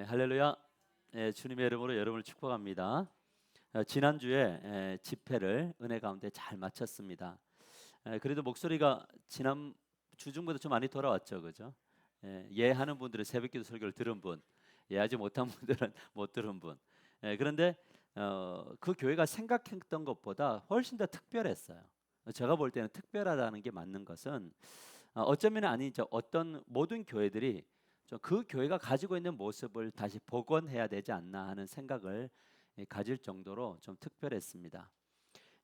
할렐루야. 주님의 이름으로 여러분을 축복합니다. 지난주에 집회를 은혜 가운데 잘 마쳤습니다. 그래도 목소리가 지난 주중보다 좀 많이 돌아왔죠, 그죠? 하는 분들은 새벽기도 설교를 들은 분, 하지 못한 분들은 못 들은 분. 그런데 그 교회가 생각했던 것보다 훨씬 더 특별했어요. 제가 볼 때는 특별하다는 게 맞는 것은 어쩌면 아니죠. 어떤 모든 교회들이 그 교회가 가지고 있는 모습을 다시 복원해야 되지 않나 하는 생각을 가질 정도로 좀 특별했습니다.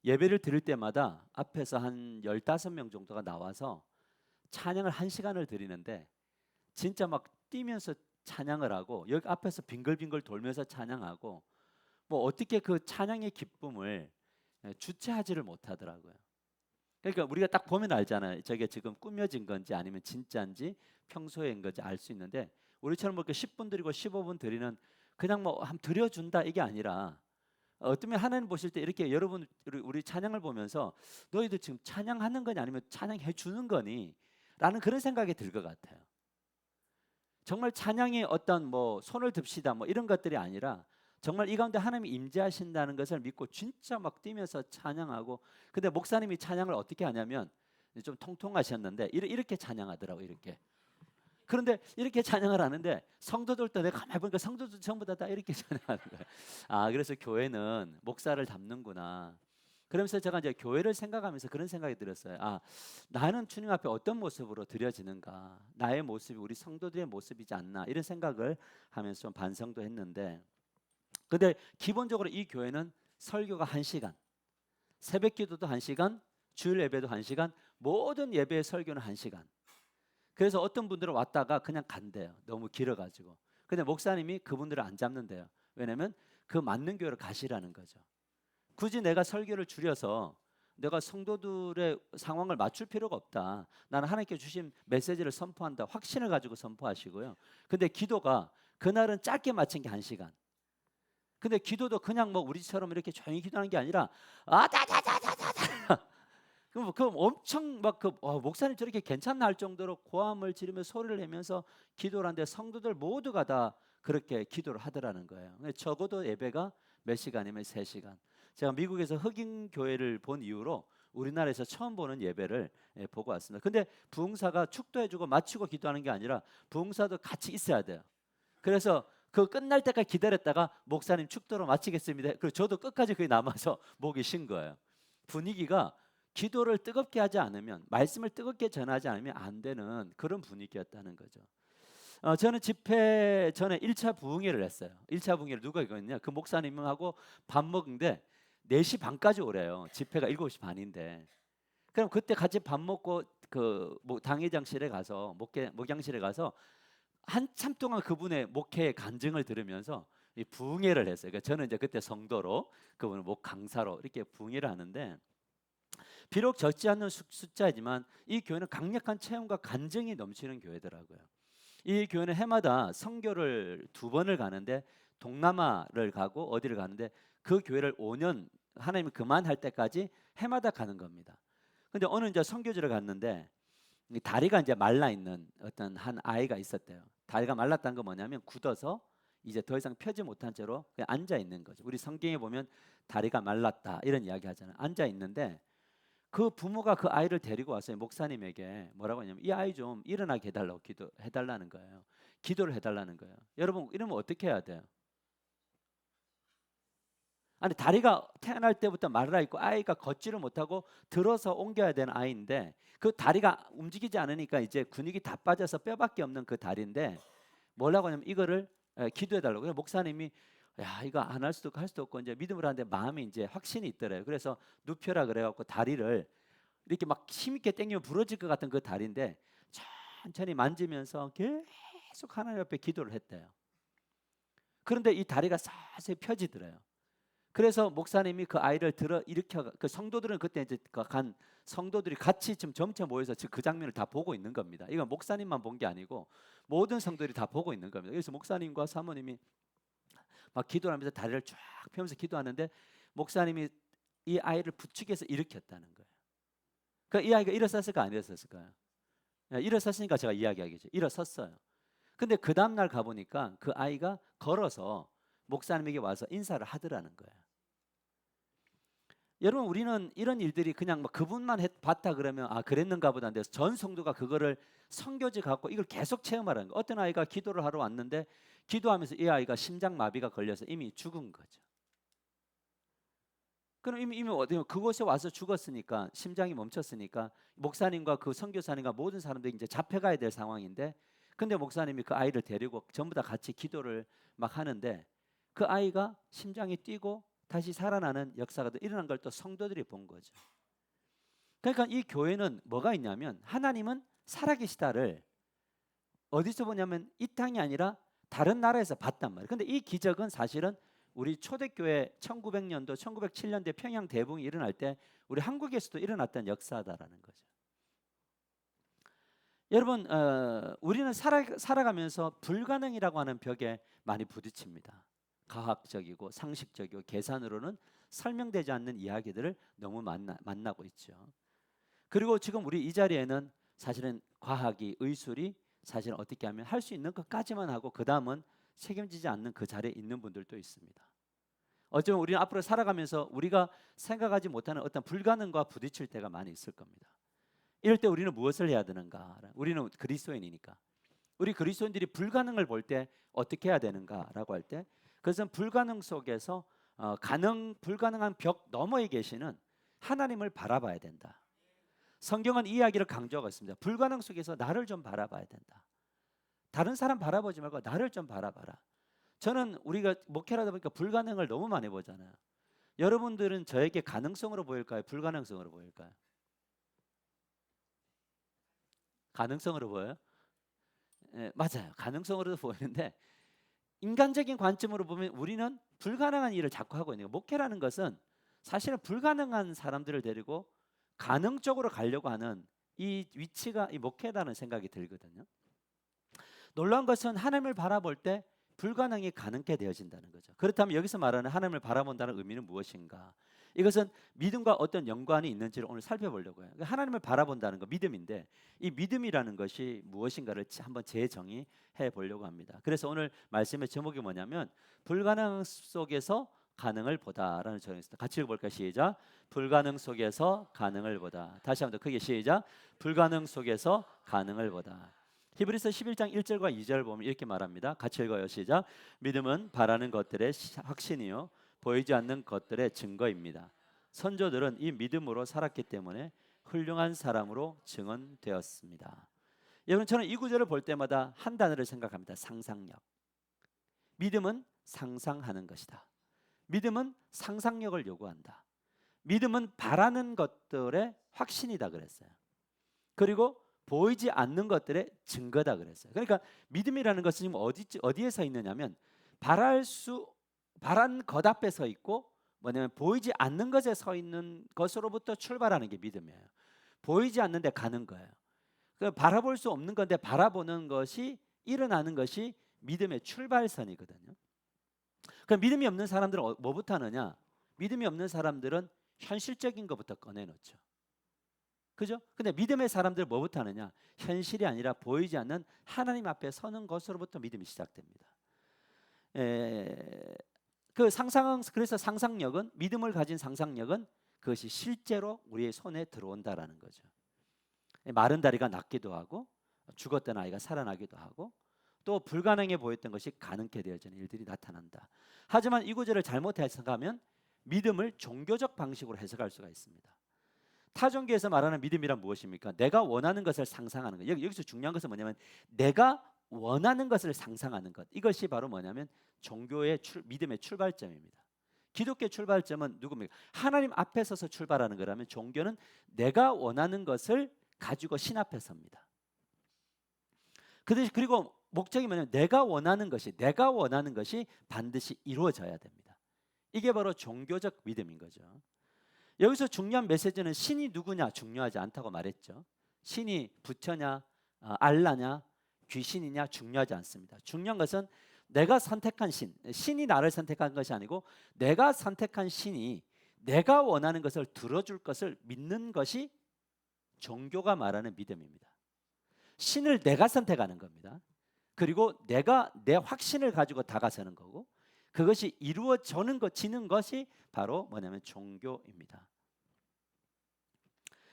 예배를 드릴 때마다 앞에서 한 15명 정도가 나와서 찬양을 1시간을 드리는데 진짜 막 뛰면서 찬양을 하고 여기 앞에서 빙글빙글 돌면서 찬양하고 뭐 어떻게 그 찬양의 기쁨을 주체하지를 못하더라고요. 그러니까 우리가 딱 보면 알잖아요. 저게 지금 꾸며진 건지 아니면 진짜인지 평소에인 건지 알 수 있는데 우리처럼 뭐 10분 드리고 15분 드리는 그냥 뭐 한 드려준다 이게 아니라 어쩌면 하나님 보실 때 이렇게 여러분 우리 찬양을 보면서 너희들 지금 찬양하는 거니 아니면 찬양해 주는 거니? 라는 그런 생각이 들 것 같아요. 정말 찬양의 어떤 뭐 손을 듭시다 뭐 이런 것들이 아니라 정말 이 가운데 하나님이 임재하신다는 것을 믿고 진짜 막 뛰면서 찬양하고 근데 목사님이 찬양을 어떻게 하냐면 좀 통통하셨는데 이렇게 찬양하더라고요. 이렇게. 그런데 이렇게 찬양을 하는데 성도들도 내가 가만히 보니까 성도들 전부 다 이렇게 찬양하는 거예요. 아, 그래서 교회는 목사를 닮는구나. 그러면서 제가 이제 교회를 생각하면서 그런 생각이 들었어요. 아, 나는 주님 앞에 어떤 모습으로 드려지는가? 나의 모습이 우리 성도들의 모습이지 않나? 이런 생각을 하면서 좀 반성도 했는데, 근데 기본적으로 이 교회는 설교가 1시간, 새벽 기도도 1시간, 주일 예배도 1시간, 모든 예배의 설교는 1시간. 그래서 어떤 분들은 왔다가 그냥 간대요. 너무 길어가지고. 근데 목사님이 그분들을 안 잡는데요. 왜냐면 그 맞는 교회로 가시라는 거죠. 굳이 내가 설교를 줄여서 내가 성도들의 상황을 맞출 필요가 없다. 나는 하나님께 주신 메시지를 선포한다. 확신을 가지고 선포하시고요. 근데 기도가 그날은 짧게 마친 게 1시간. 근데 기도도 그냥 뭐 우리처럼 이렇게 조용히 기도하는 게 아니라 아다다다다다다. 그럼 엄청 막 목사님 저렇게 괜찮나 할 정도로 고함을 지르며 소리를 내면서 기도를 하는데 성도들 모두가 다 그렇게 기도를 하더라는 거예요. 적어도 예배가 몇 시간이면 3시간. 제가 미국에서 흑인 교회를 본 이후로 우리나라에서 처음 보는 예배를 보고 왔습니다. 근데 부흥사가 축도해주고 마치고 기도하는 게 아니라 부흥사도 같이 있어야 돼요. 그래서 그 끝날 때까지 기다렸다가 목사님 축도로 마치겠습니다. 그리고 저도 끝까지 거기 남아서 목이 쉰 거예요. 분위기가 기도를 뜨겁게 하지 않으면 말씀을 뜨겁게 전하지 않으면 안 되는 그런 분위기였다는 거죠. 저는 집회 전에 1차 부흥회를 했어요. 1차 부흥회를 누가 있거든요. 그 목사님하고 밥 먹는데 4시 반까지 오래요. 집회가 7시 반인데. 그럼 그때 같이 밥 먹고 당회장실에 가서 목양실에 가서 한참 동안 그분의 목회의 간증을 들으면서 이 부흥회를 했어요. 그러니까 저는 이제 그때 성도로 그분을 목 강사로 이렇게 부흥회를 하는데 비록 적지 않은 숫자이지만 이 교회는 강력한 체험과 간증이 넘치는 교회더라고요. 이 교회는 해마다 선교를 2번을 가는데 동남아를 가고 어디를 가는데 그 교회를 5년 하나님이 그만할 때까지 해마다 가는 겁니다. 근데 어느 이제 선교지를 갔는데 다리가 이제 말라 있는 어떤 한 아이가 있었대요. 다리가 말랐다는 건 뭐냐면 굳어서 이제 더 이상 펴지 못한 채로 그냥 앉아 있는 거죠. 우리 성경에 보면 다리가 말랐다 이런 이야기 하잖아요. 앉아 있는데 그 부모가 그 아이를 데리고 왔어요. 목사님에게 뭐라고 하냐면 이 아이 좀 일어나게 해달라고 기도해달라는 거예요. 기도를 해달라는 거예요. 여러분 이러면 어떻게 해야 돼요? 아니 다리가 태어날 때부터 말라 있고 아이가 걷지를 못하고 들어서 옮겨야 되는 아이인데 그 다리가 움직이지 않으니까 이제 근육이 다 빠져서 뼈밖에 없는 그 다리인데 뭐라고 하냐면 이거를 기도해 달라고. 그래서 목사님이 야 이거 안 할 수도 없고 할 수도 없고 이제 믿음을 하는데 마음이 이제 확신이 있더래요. 그래서 눕혀라 그래갖고 다리를 이렇게 막 힘있게 당기면 부러질 것 같은 그 다리인데 천천히 만지면서 계속 하나님 앞에 기도를 했대요. 그런데 이 다리가 사실 펴지더래요. 그래서 목사님이 그 아이를 들어 일으켜 그 성도들은 그때 이제 간 성도들이 같이 지금 점차 모여서 지금 그 장면을 다 보고 있는 겁니다. 이건 목사님만 본 게 아니고 모든 성도들이 다 보고 있는 겁니다. 그래서 목사님과 사모님이 막 기도하면서 다리를 쫙 펴면서 기도하는데 목사님이 이 아이를 부축해서 일으켰다는 거예요. 그러니까 이 아이가 일어섰을까 안 일어섰을까요? 일어섰으니까 제가 이야기하겠죠. 일어섰어요. 근데 그 다음 날 가보니까 그 아이가 걸어서 목사님에게 와서 인사를 하더라는 거예요. 여러분, 우리는 이런 일들이 그냥 뭐 그분만 봤다 그러면 아 그랬는가 보다 한데, 전 성도가 그거를 선교지 갖고 이걸 계속 체험하라는 거예요. 어떤 아이가 기도를 하러 왔는데 기도하면서 이 아이가 심장마비가 걸려서 이미 죽은 거죠. 그럼 이미 어디 그곳에 와서 죽었으니까, 심장이 멈췄으니까 목사님과 그 선교사님과 모든 사람들이 이제 잡혀가야 될 상황인데, 근데 목사님이 그 아이를 데리고 전부 다 같이 기도를 막 하는데 그 아이가 심장이 뛰고 다시 살아나는 역사가 일어난 걸 또 성도들이 본 거죠. 그러니까 이 교회는 뭐가 있냐면, 하나님은 살아계시다를 어디서 보냐면 이 땅이 아니라 다른 나라에서 봤단 말이에요. 근데 이 기적은 사실은 우리 초대교회 1900년도 1907년도에 평양 대붕이 일어날 때 우리 한국에서도 일어났던 역사다라는 거죠. 여러분, 우리는 살아가면서 불가능이라고 하는 벽에 많이 부딪힙니다. 과학적이고 상식적이고 계산으로는 설명되지 않는 이야기들을 너무 만나고 있죠. 그리고 지금 우리 이 자리에는 사실은 과학이, 의술이 사실은 어떻게 하면 할 수 있는 것까지만 하고 그 다음은 책임지지 않는 그 자리에 있는 분들도 있습니다. 어쩌면 우리는 앞으로 살아가면서 우리가 생각하지 못하는 어떤 불가능과 부딪힐 때가 많이 있을 겁니다. 이럴 때 우리는 무엇을 해야 되는가? 우리는 그리스도인이니까. 우리 그리스도인들이 불가능을 볼 때 어떻게 해야 되는가라고 할 때, 그것은 불가능 속에서 불가능한 벽 너머에 계시는 하나님을 바라봐야 된다. 성경은 이 이야기를 강조하고 있습니다. 불가능 속에서 나를 좀 바라봐야 된다. 다른 사람 바라보지 말고 나를 좀 바라봐라. 저는 우리가 목회를 하다 보니까 불가능을 너무 많이 보잖아요. 여러분들은 저에게 가능성으로 보일까요? 불가능성으로 보일까요? 가능성으로 보여요? 예, 맞아요. 가능성으로도 보이는데 인간적인 관점으로 보면 우리는 불가능한 일을 자꾸 하고 있는 거예요. 목회라는 것은 사실은 불가능한 사람들을 데리고 가능적으로 가려고 하는 이 위치가 이 목회다는 생각이 들거든요. 놀라운 것은 하나님을 바라볼 때 불가능이 가능케 되어진다는 거죠. 그렇다면 여기서 말하는 하나님을 바라본다는 의미는 무엇인가? 이것은 믿음과 어떤 연관이 있는지를 오늘 살펴보려고 해요. 하나님을 바라본다는 거 믿음인데, 이 믿음이라는 것이 무엇인가를 한번 재정의해 보려고 합니다. 그래서 오늘 말씀의 제목이 뭐냐면 불가능 속에서 가능을 보다라는 제목이 있습니다. 같이 읽어볼까요? 시작. 불가능 속에서 가능을 보다. 다시 한번 더 크게 시작. 불가능 속에서 가능을 보다. 히브리서 11장 1절과 2절 보면 이렇게 말합니다. 같이 읽어요. 시작. 믿음은 바라는 것들의 확신이요 보이지 않는 것들의 증거입니다. 선조들은 이 믿음으로 살았기 때문에 훌륭한 사람으로 증언되었습니다. 여러분, 저는 이 구절을 볼 때마다 한 단어를 생각합니다. 상상력. 믿음은 상상하는 것이다. 믿음은 상상력을 요구한다. 믿음은 바라는 것들의 확신이다 그랬어요. 그리고 보이지 않는 것들의 증거다 그랬어요. 그러니까 믿음이라는 것은 지금 어디에 서 있느냐면 바란 것 앞에 서 있고, 뭐냐면 보이지 않는 것에 서 있는 것으로부터 출발하는 게 믿음이에요. 보이지 않는데 가는 거예요. 그 바라볼 수 없는 건데 바라보는 것이 일어나는 것이 믿음의 출발선이거든요. 그럼 믿음이 없는 사람들은 뭐부터 하느냐? 믿음이 없는 사람들은 현실적인 것부터 꺼내놓죠. 그죠? 근데 믿음의 사람들 뭐부터 하느냐? 현실이 아니라 보이지 않는 하나님 앞에 서는 것으로부터 믿음이 시작됩니다. 그래서 상상력은, 믿음을 가진 상상력은 그것이 실제로 우리의 손에 들어온다라는 거죠. 마른 다리가 낫기도 하고 죽었던 아이가 살아나기도 하고 또 불가능해 보였던 것이 가능케 되어지는 일들이 나타난다. 하지만 이 구절을 잘못 해석하면 믿음을 종교적 방식으로 해석할 수가 있습니다. 타종교에서 말하는 믿음이란 무엇입니까? 내가 원하는 것을 상상하는 것. 여기서 중요한 것은 뭐냐면 내가 원하는 것을 상상하는 것. 이것이 바로 뭐냐면 종교의 믿음의 출발점입니다. 기독교의 출발점은 누굽니까? 하나님 앞에 서서 출발하는 거라면 종교는 내가 원하는 것을 가지고 신 앞에 섭니다. 그리고 목적이 뭐냐면 내가 원하는 것이 반드시 이루어져야 됩니다. 이게 바로 종교적 믿음인 거죠. 여기서 중요한 메시지는 신이 누구냐 중요하지 않다고 말했죠. 신이 부처냐 알라냐 귀신이냐 중요하지 않습니다. 중요한 것은 내가 선택한 신이 나를 선택한 것이 아니고 내가 선택한 신이 내가 원하는 것을 들어줄 것을 믿는 것이 종교가 말하는 믿음입니다. 신을 내가 선택하는 겁니다. 그리고 내가 내 확신을 가지고 다가서는 거고, 그것이 이루어지는 지는 것이 바로 뭐냐면 종교입니다.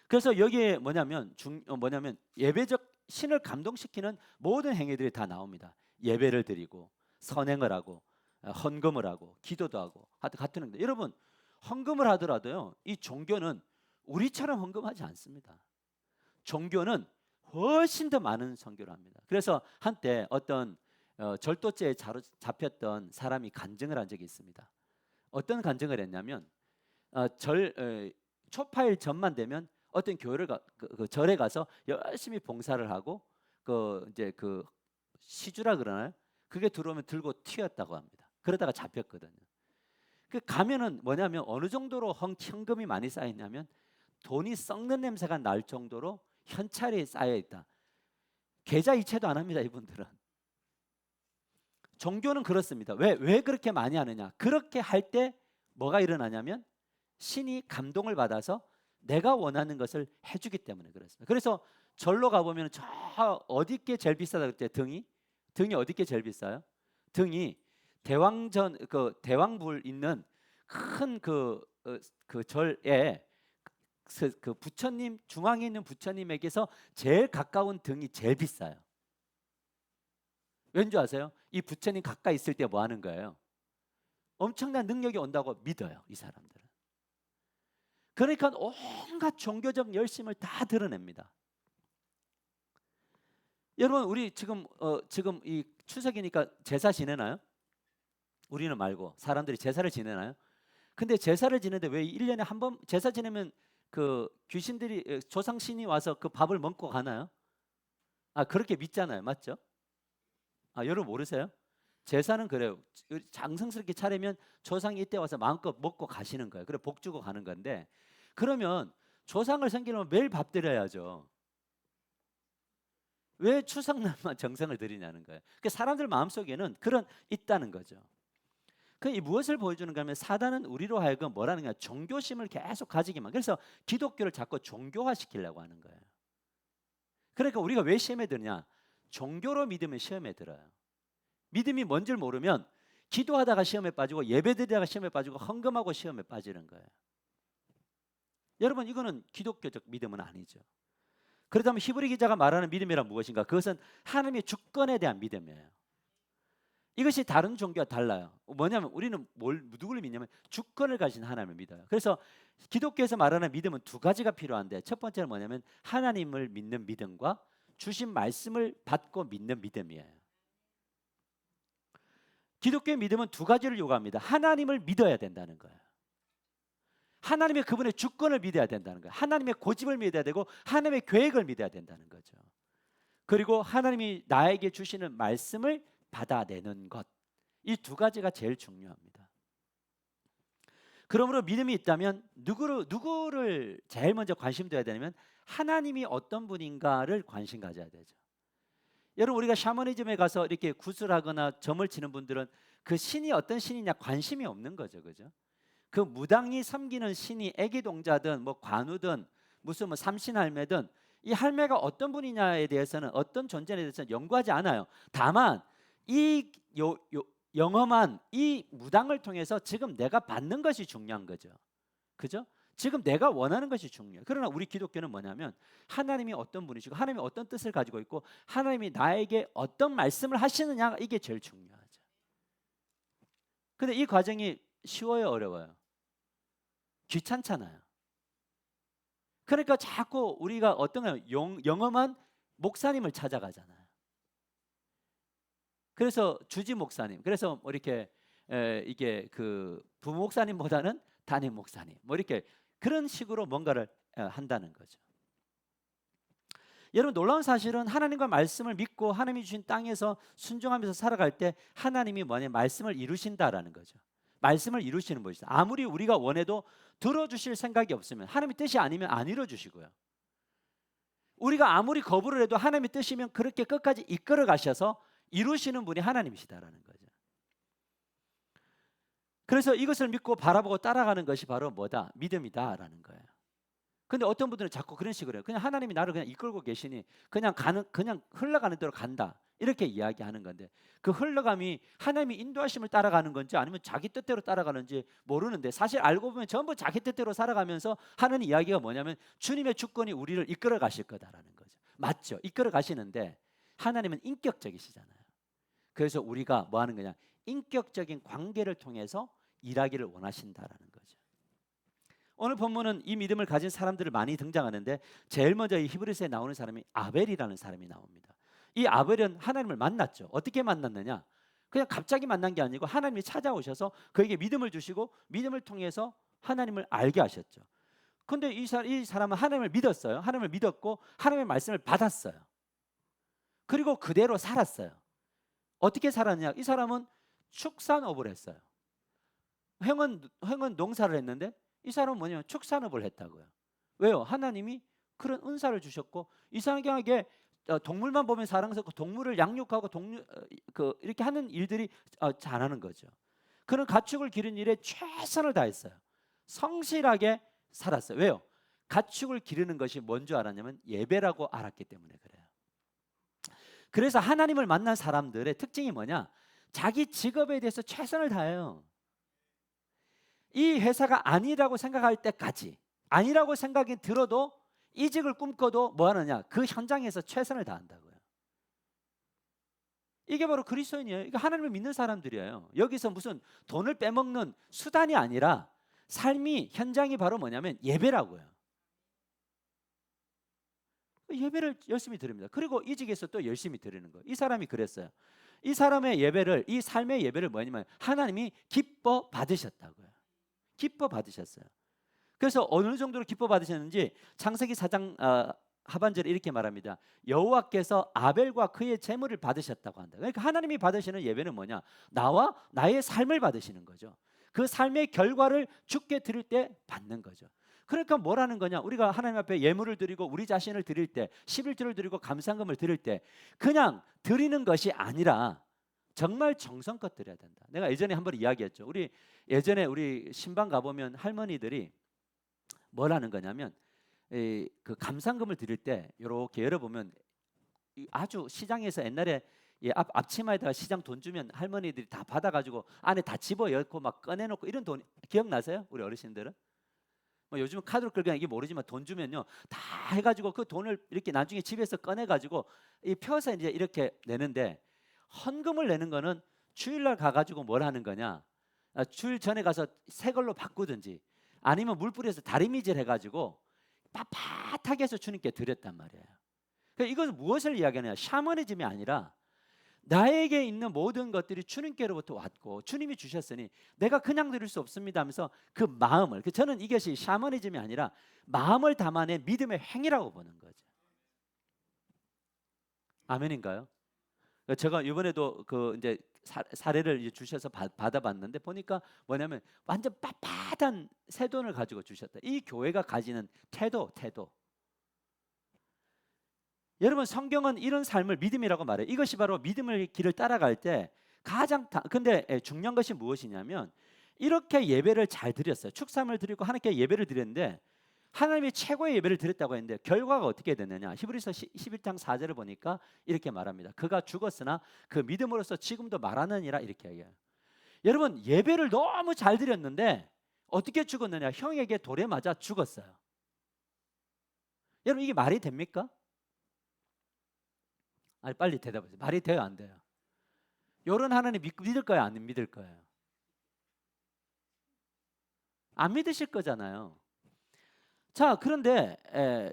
그래서 여기에 뭐냐면 예배적 신을 감동시키는 모든 행위들이 다 나옵니다. 예배를 드리고 선행을 하고 헌금을 하고 기도도 하고 같은 행동. 여러분, 헌금을 하더라도요, 이 종교는 우리처럼 헌금하지 않습니다. 종교는 훨씬 더 많은 선교를 합니다. 그래서 한때 어떤 절도죄에 잡혔던 사람이 간증을 한 적이 있습니다. 어떤 간증을 했냐면 초파일 전만 되면 어떤 교회를 그 절에 가서 열심히 봉사를 하고 이제 시주라 그러나요? 그게 들어오면 들고 튀었다고 합니다. 그러다가 잡혔거든요. 그 가면은 뭐냐면 어느 정도로 헌금이 많이 쌓였냐면 돈이 썩는 냄새가 날 정도로 현찰이 쌓여 있다. 계좌 이체도 안 합니다, 이분들은. 종교는 그렇습니다. 왜 그렇게 많이 하느냐? 그렇게 할 때 뭐가 일어나냐면 신이 감동을 받아서 내가 원하는 것을 해주기 때문에 그렇습니다. 그래서 절로 가보면 저 어디께 제일 비싸다 그때 등이 어디께 제일 비싸요? 등이 대왕불 있는 큰 그 절에 그 부처님 중앙에 있는 부처님에게서 제일 가까운 등이 제일 비싸요. 왠지 아세요? 이 부처님 가까이 있을 때 뭐 하는 거예요? 엄청난 능력이 온다고 믿어요, 이 사람들은. 그러니까 온갖 종교적 열심을 다 드러냅니다. 여러분, 우리 지금 이 추석이니까 제사 지내나요? 우리는 말고 사람들이 제사를 지내나요? 근데 제사를 지내는데 왜 1년에 한 번 제사 지내면 그 귀신들이 조상 신이 와서 그 밥을 먹고 가나요? 그렇게 믿잖아요. 맞죠? 여러분 모르세요? 제사는 그래요. 장성스럽게 차리면 조상이 이때 와서 마음껏 먹고 가시는 거예요. 그래 복 주고 가는 건데, 그러면 조상을 섬기려면 매일 밥 드려야죠. 왜 추석날만 정성을 드리냐는 거예요. 그 사람들 마음속에는 그런 있다는 거죠. 이 무엇을 보여주는가 하면 사단은 우리로 하여금 뭐라는 거야? 종교심을 계속 가지기만. 그래서 기독교를 자꾸 종교화시키려고 하는 거예요. 그러니까 우리가 왜 시험에 드느냐? 종교로 믿으면 시험에 들어요. 믿음이 뭔지를 모르면 기도하다가 시험에 빠지고 예배드리다가 시험에 빠지고 헌금하고 시험에 빠지는 거예요. 여러분, 이거는 기독교적 믿음은 아니죠. 그렇다면 히브리 기자가 말하는 믿음이란 무엇인가? 그것은 하나님의 주권에 대한 믿음이에요. 이것이 다른 종교와 달라요. 뭐냐면 우리는 누구를 믿냐면 주권을 가진 하나님을 믿어요. 그래서 기독교에서 말하는 믿음은 두 가지가 필요한데, 첫 번째는 뭐냐면 하나님을 믿는 믿음과 주신 말씀을 받고 믿는 믿음이에요. 기독교의 믿음은 두 가지를 요구합니다. 하나님을 믿어야 된다는 거예요. 하나님의 그분의 주권을 믿어야 된다는 거예요. 하나님의 고집을 믿어야 되고 하나님의 계획을 믿어야 된다는 거죠. 그리고 하나님이 나에게 주시는 말씀을 받아내는 것, 이 두 가지가 제일 중요합니다. 그러므로 믿음이 있다면 누구를 제일 먼저 관심 둬야 되냐면 하나님이 어떤 분인가를 관심 가져야 되죠. 여러분, 우리가 샤머니즘에 가서 이렇게 구슬하거나 점을 치는 분들은 그 신이 어떤 신이냐 관심이 없는 거죠, 그죠? 그 무당이 섬기는 신이 애기동자든 뭐 관우든 무슨 뭐 삼신할매든 이 할매가 어떤 분이냐에 대해서는, 어떤 존재에 대해서는 연구하지 않아요. 다만 이 영험한 이 무당을 통해서 지금 내가 받는 것이 중요한 거죠, 그죠? 지금 내가 원하는 것이 중요해요. 그러나 우리 기독교는 뭐냐면 하나님이 어떤 분이시고 하나님이 어떤 뜻을 가지고 있고 하나님이 나에게 어떤 말씀을 하시느냐, 이게 제일 중요하죠. 근데 이 과정이 쉬워요, 어려워요? 귀찮잖아요. 그러니까 자꾸 우리가 어떤 영험한 목사님을 찾아가잖아요. 그래서 주지 목사님, 그래서 뭐 이렇게 이게 그 부목사님보다는 담임 목사님, 뭐 이렇게 그런 식으로 뭔가를 한다는 거죠. 여러분, 놀라운 사실은 하나님과 말씀을 믿고 하나님이 주신 땅에서 순종하면서 살아갈 때 하나님이 말씀을 이루신다라는 거죠. 말씀을 이루시는 것이죠. 아무리 우리가 원해도 들어주실 생각이 없으면, 하나님의 뜻이 아니면 안 이루어주시고요. 우리가 아무리 거부를 해도 하나님의 뜻이면 그렇게 끝까지 이끌어 가셔서 이루시는 분이 하나님이시다라는 거죠. 그래서 이것을 믿고 바라보고 따라가는 것이 바로 뭐다? 믿음이다라는 거예요. 근데 어떤 분들은 자꾸 그런 식으로 해요. 그냥 하나님이 나를 그냥 이끌고 계시니 그냥 흘러가는 대로 간다. 이렇게 이야기하는 건데, 그 흘러감이 하나님이 인도하심을 따라가는 건지 아니면 자기 뜻대로 따라가는지 모르는데, 사실 알고 보면 전부 자기 뜻대로 살아가면서 하는 이야기가 뭐냐면 주님의 주권이 우리를 이끌어 가실 거다라는 거죠. 맞죠? 이끌어 가시는데 하나님은 인격적이시잖아요. 그래서 우리가 뭐 하는 거냐? 인격적인 관계를 통해서 일하기를 원하신다라는 거죠. 오늘 본문은 이 믿음을 가진 사람들을 많이 등장하는데, 제일 먼저 이 히브리서에 나오는 사람이 아벨이라는 사람이 나옵니다. 이 아벨은 하나님을 만났죠. 어떻게 만났느냐? 그냥 갑자기 만난 게 아니고 하나님이 찾아오셔서 그에게 믿음을 주시고 믿음을 통해서 하나님을 알게 하셨죠. 근데 이 사람은 하나님을 믿었어요. 하나님을 믿었고 하나님의 말씀을 받았어요. 그리고 그대로 살았어요. 어떻게 살았냐? 이 사람은 축산업을 했어요. 형은 농사를 했는데 이 사람은 뭐냐면 축산업을 했다고요. 왜요? 하나님이 그런 은사를 주셨고, 이상하게 동물만 보면 사랑스럽고 동물을 양육하고 이렇게 하는 일들이 잘하는 거죠. 그는 가축을 기르는 일에 최선을 다했어요. 성실하게 살았어요. 왜요? 가축을 기르는 것이 뭔 줄 알았냐면 예배라고 알았기 때문에 그래요. 그래서 하나님을 만난 사람들의 특징이 뭐냐? 자기 직업에 대해서 최선을 다해요. 이 회사가 아니라고 생각할 때까지, 아니라고 생각이 들어도 이직을 꿈꿔도 뭐 하느냐? 그 현장에서 최선을 다한다고요. 이게 바로 그리스도인이에요. 이거 하나님을 믿는 사람들이에요. 여기서 무슨 돈을 빼먹는 수단이 아니라 삶이, 현장이 바로 뭐냐면 예배라고요. 예배를 열심히 드립니다. 그리고 이직에서 또 열심히 드리는 거예요. 이 사람이 그랬어요. 이 사람의 예배를, 이 삶의 예배를 뭐냐면 하나님이 기뻐 받으셨다고요. 기뻐 받으셨어요. 그래서 어느 정도로 기뻐 받으셨는지 창세기 4장 하반절에 이렇게 말합니다. 여호와께서 아벨과 그의 제물을 받으셨다고 한다. 그러니까 하나님이 받으시는 예배는 뭐냐? 나와 나의 삶을 받으시는 거죠. 그 삶의 결과를 주께 드릴 때 받는 거죠. 그러니까 뭐라는 거냐? 우리가 하나님 앞에 예물을 드리고 우리 자신을 드릴 때, 11조를 드리고 감사금을 드릴 때 그냥 드리는 것이 아니라 정말 정성껏 드려야 된다. 내가 예전에 한번 이야기했죠. 예전에 우리 신방 가보면 할머니들이 뭘 하는 거냐면 그 감상금을 드릴 때 이렇게 열어보면 아주 시장에서 옛날에 앞치마에다가 시장 돈 주면 할머니들이 다 받아가지고 안에 다 집어넣고 막 꺼내놓고 이런 돈 기억나세요? 우리 어르신들은? 뭐 요즘은 카드로 끌거나 이게 모르지만 돈 주면요 다 해가지고 그 돈을 이렇게 나중에 집에서 꺼내가지고 펴서 이제 이렇게 내는데, 헌금을 내는 거는 주일날 가가지고 뭘 하는 거냐? 주일 전에 가서 새 걸로 바꾸든지 아니면 물 뿌려서 다리미질 해가지고 빳빳하게 해서 주님께 드렸단 말이에요. 그러니까 이것은 무엇을 이야기하느냐? 샤머니즘이 아니라 나에게 있는 모든 것들이 주님께로부터 왔고 주님이 주셨으니 내가 그냥 드릴 수 없습니다 하면서 그 마음을, 저는 이것이 샤머니즘이 아니라 마음을 담아낸 믿음의 행위라고 보는 거죠. 아멘인가요? 제가 이번에도 이제 사례를 주셔서 받아봤는데 보니까 뭐냐면 완전 빳빳한 새 돈을 가지고 주셨다. 이 교회가 가지는 태도. 여러분, 성경은 이런 삶을 믿음이라고 말해요. 이것이 바로 믿음의 길을 따라갈 때 근데 중요한 것이 무엇이냐면 이렇게 예배를 잘 드렸어요. 축사를 드리고 하나님께 예배를 드렸는데 하나님이 최고의 예배를 드렸다고 했는데 결과가 어떻게 됐느냐? 히브리서 11장 4절을 보니까 이렇게 말합니다. 그가 죽었으나 그 믿음으로써 지금도 말하느니라, 이렇게 얘기해요. 여러분, 예배를 너무 잘 드렸는데 어떻게 죽었느냐? 형에게 돌에 맞아 죽었어요. 여러분, 이게 말이 됩니까? 아니, 빨리 대답하세요. 말이 돼요, 안 돼요? 이런 하나님 믿을 거예요, 안 믿을 거예요? 안 믿으실 거잖아요. 자, 그런데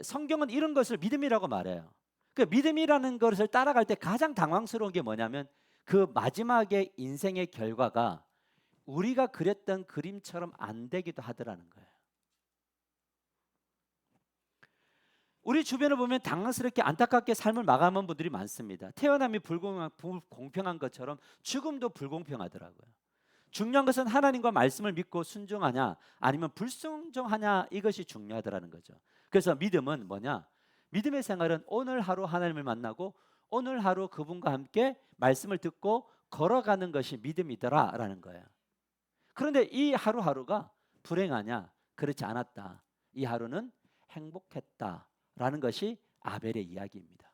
성경은 이런 것을 믿음이라고 말해요. 그 믿음이라는 것을 따라갈 때 가장 당황스러운 게 뭐냐면 그 마지막에 인생의 결과가 우리가 그렸던 그림처럼 안 되기도 하더라는 거예요. 우리 주변을 보면 당황스럽게 안타깝게 삶을 마감한 분들이 많습니다. 태어남이 불공평한 것처럼 죽음도 불공평하더라고요. 중요한 것은 하나님과 말씀을 믿고 순종하냐 아니면 불순종하냐, 이것이 중요하더라는 거죠. 그래서 믿음은 뭐냐? 믿음의 생활은 오늘 하루 하나님을 만나고 오늘 하루 그분과 함께 말씀을 듣고 걸어가는 것이 믿음이더라라는 거예요. 그런데 이 하루하루가 불행하냐? 그렇지 않았다. 이 하루는 행복했다라는 것이 아벨의 이야기입니다.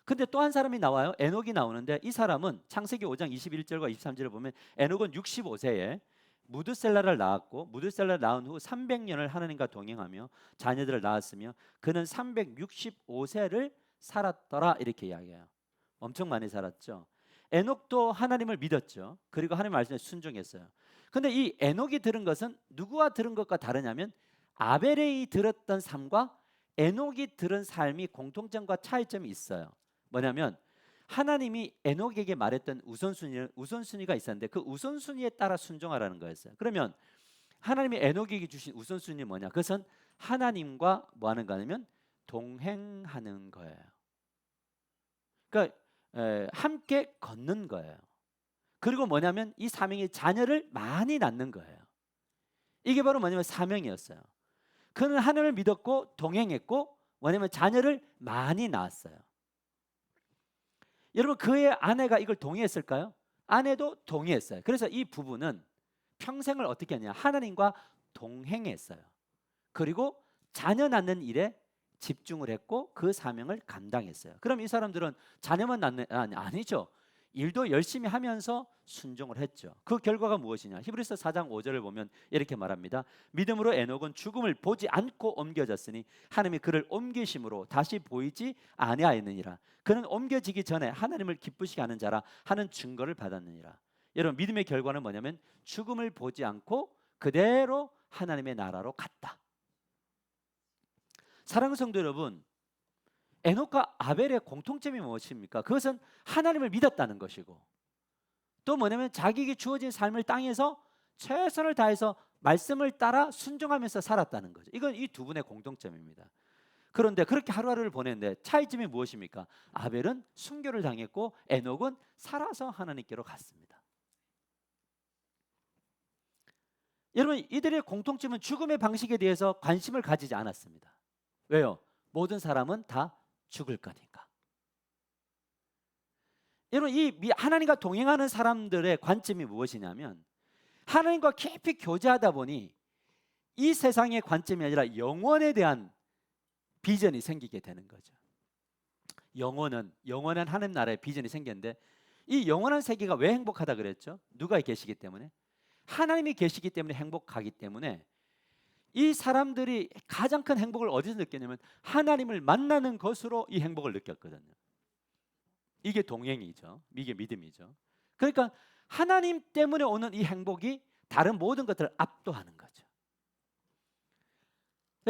근데 또 한 사람이 나와요. 에녹이 나오는데 이 사람은 창세기 5장 21절과 23절을 보면 에녹은 65세에 무드셀라를 낳았고 무드셀라를 낳은 후 300년을 하나님과 동행하며 자녀들을 낳았으며 그는 365세를 살았더라 이렇게 이야기해요. 엄청 많이 살았죠. 에녹도 하나님을 믿었죠. 그리고 하나님 말씀에 순종했어요. 근데 이 에녹이 들은 것은 누구와 들은 것과 다르냐면 아벨이 들었던 삶과 에녹이 들은 삶이 공통점과 차이점이 있어요. 뭐냐면 하나님이 에녹에게 말했던 우선순위가 있었는데 그 우선순위에 따라 순종하라는 거였어요. 그러면 하나님이 에녹에게 주신 우선순위 뭐냐? 그것은 하나님과 뭐 하는 거냐면 동행하는 거예요. 그러니까 함께 걷는 거예요. 그리고 뭐냐면 이 사명이 자녀를 많이 낳는 거예요. 이게 바로 뭐냐면 사명이었어요. 그는 하나님을 믿었고 동행했고 뭐냐면 자녀를 많이 낳았어요. 여러분 그의 아내가 이걸 동의했을까요? 아내도 동의했어요. 그래서 이 부부는 평생을 어떻게 했냐? 하나님과 동행했어요. 그리고 자녀 낳는 일에 집중을 했고 그 사명을 감당했어요. 그럼 이 사람들은 자녀만 낳는 아니죠. 일도 열심히 하면서 순종을 했죠. 그 결과가 무엇이냐? 히브리서 4장 5절을 보면 이렇게 말합니다. 믿음으로 에녹은 죽음을 보지 않고 옮겨졌으니 하나님이 그를 옮기심으로 다시 보이지 아니하였느니라. 그는 옮겨지기 전에 하나님을 기쁘시게 하는 자라 하는 증거를 받았느니라. 여러분 믿음의 결과는 뭐냐면 죽음을 보지 않고 그대로 하나님의 나라로 갔다. 사랑하는 성도 여러분, 에녹과 아벨의 공통점이 무엇입니까? 그것은 하나님을 믿었다는 것이고 또 뭐냐면 자기에게 주어진 삶을 땅에서 최선을 다해서 말씀을 따라 순종하면서 살았다는 거죠. 이건 이 두 분의 공통점입니다. 그런데 그렇게 하루하루를 보냈는데 차이점이 무엇입니까? 아벨은 순교를 당했고 에녹은 살아서 하나님께로 갔습니다. 여러분 이들의 공통점은 죽음의 방식에 대해서 관심을 가지지 않았습니다. 왜요? 모든 사람은 다 죽을 거니까. 여러분 이 하나님과 동행하는 사람들의 관점이 무엇이냐면 하나님과 깊이 교제하다 보니 이 세상의 관점이 아니라 영원에 대한 비전이 생기게 되는 거죠. 영원한 하나님 나라의 비전이 생겼는데 이 영원한 세계가 왜 행복하다 그랬죠? 누가 계시기 때문에? 하나님이 계시기 때문에 행복하기 때문에 이 사람들이 가장 큰 행복을 어디서 느꼈냐면 하나님을 만나는 것으로 이 행복을 느꼈거든요. 이게 동행이죠. 이게 믿음이죠. 그러니까 하나님 때문에 오는 이 행복이 다른 모든 것들을 압도하는 거죠.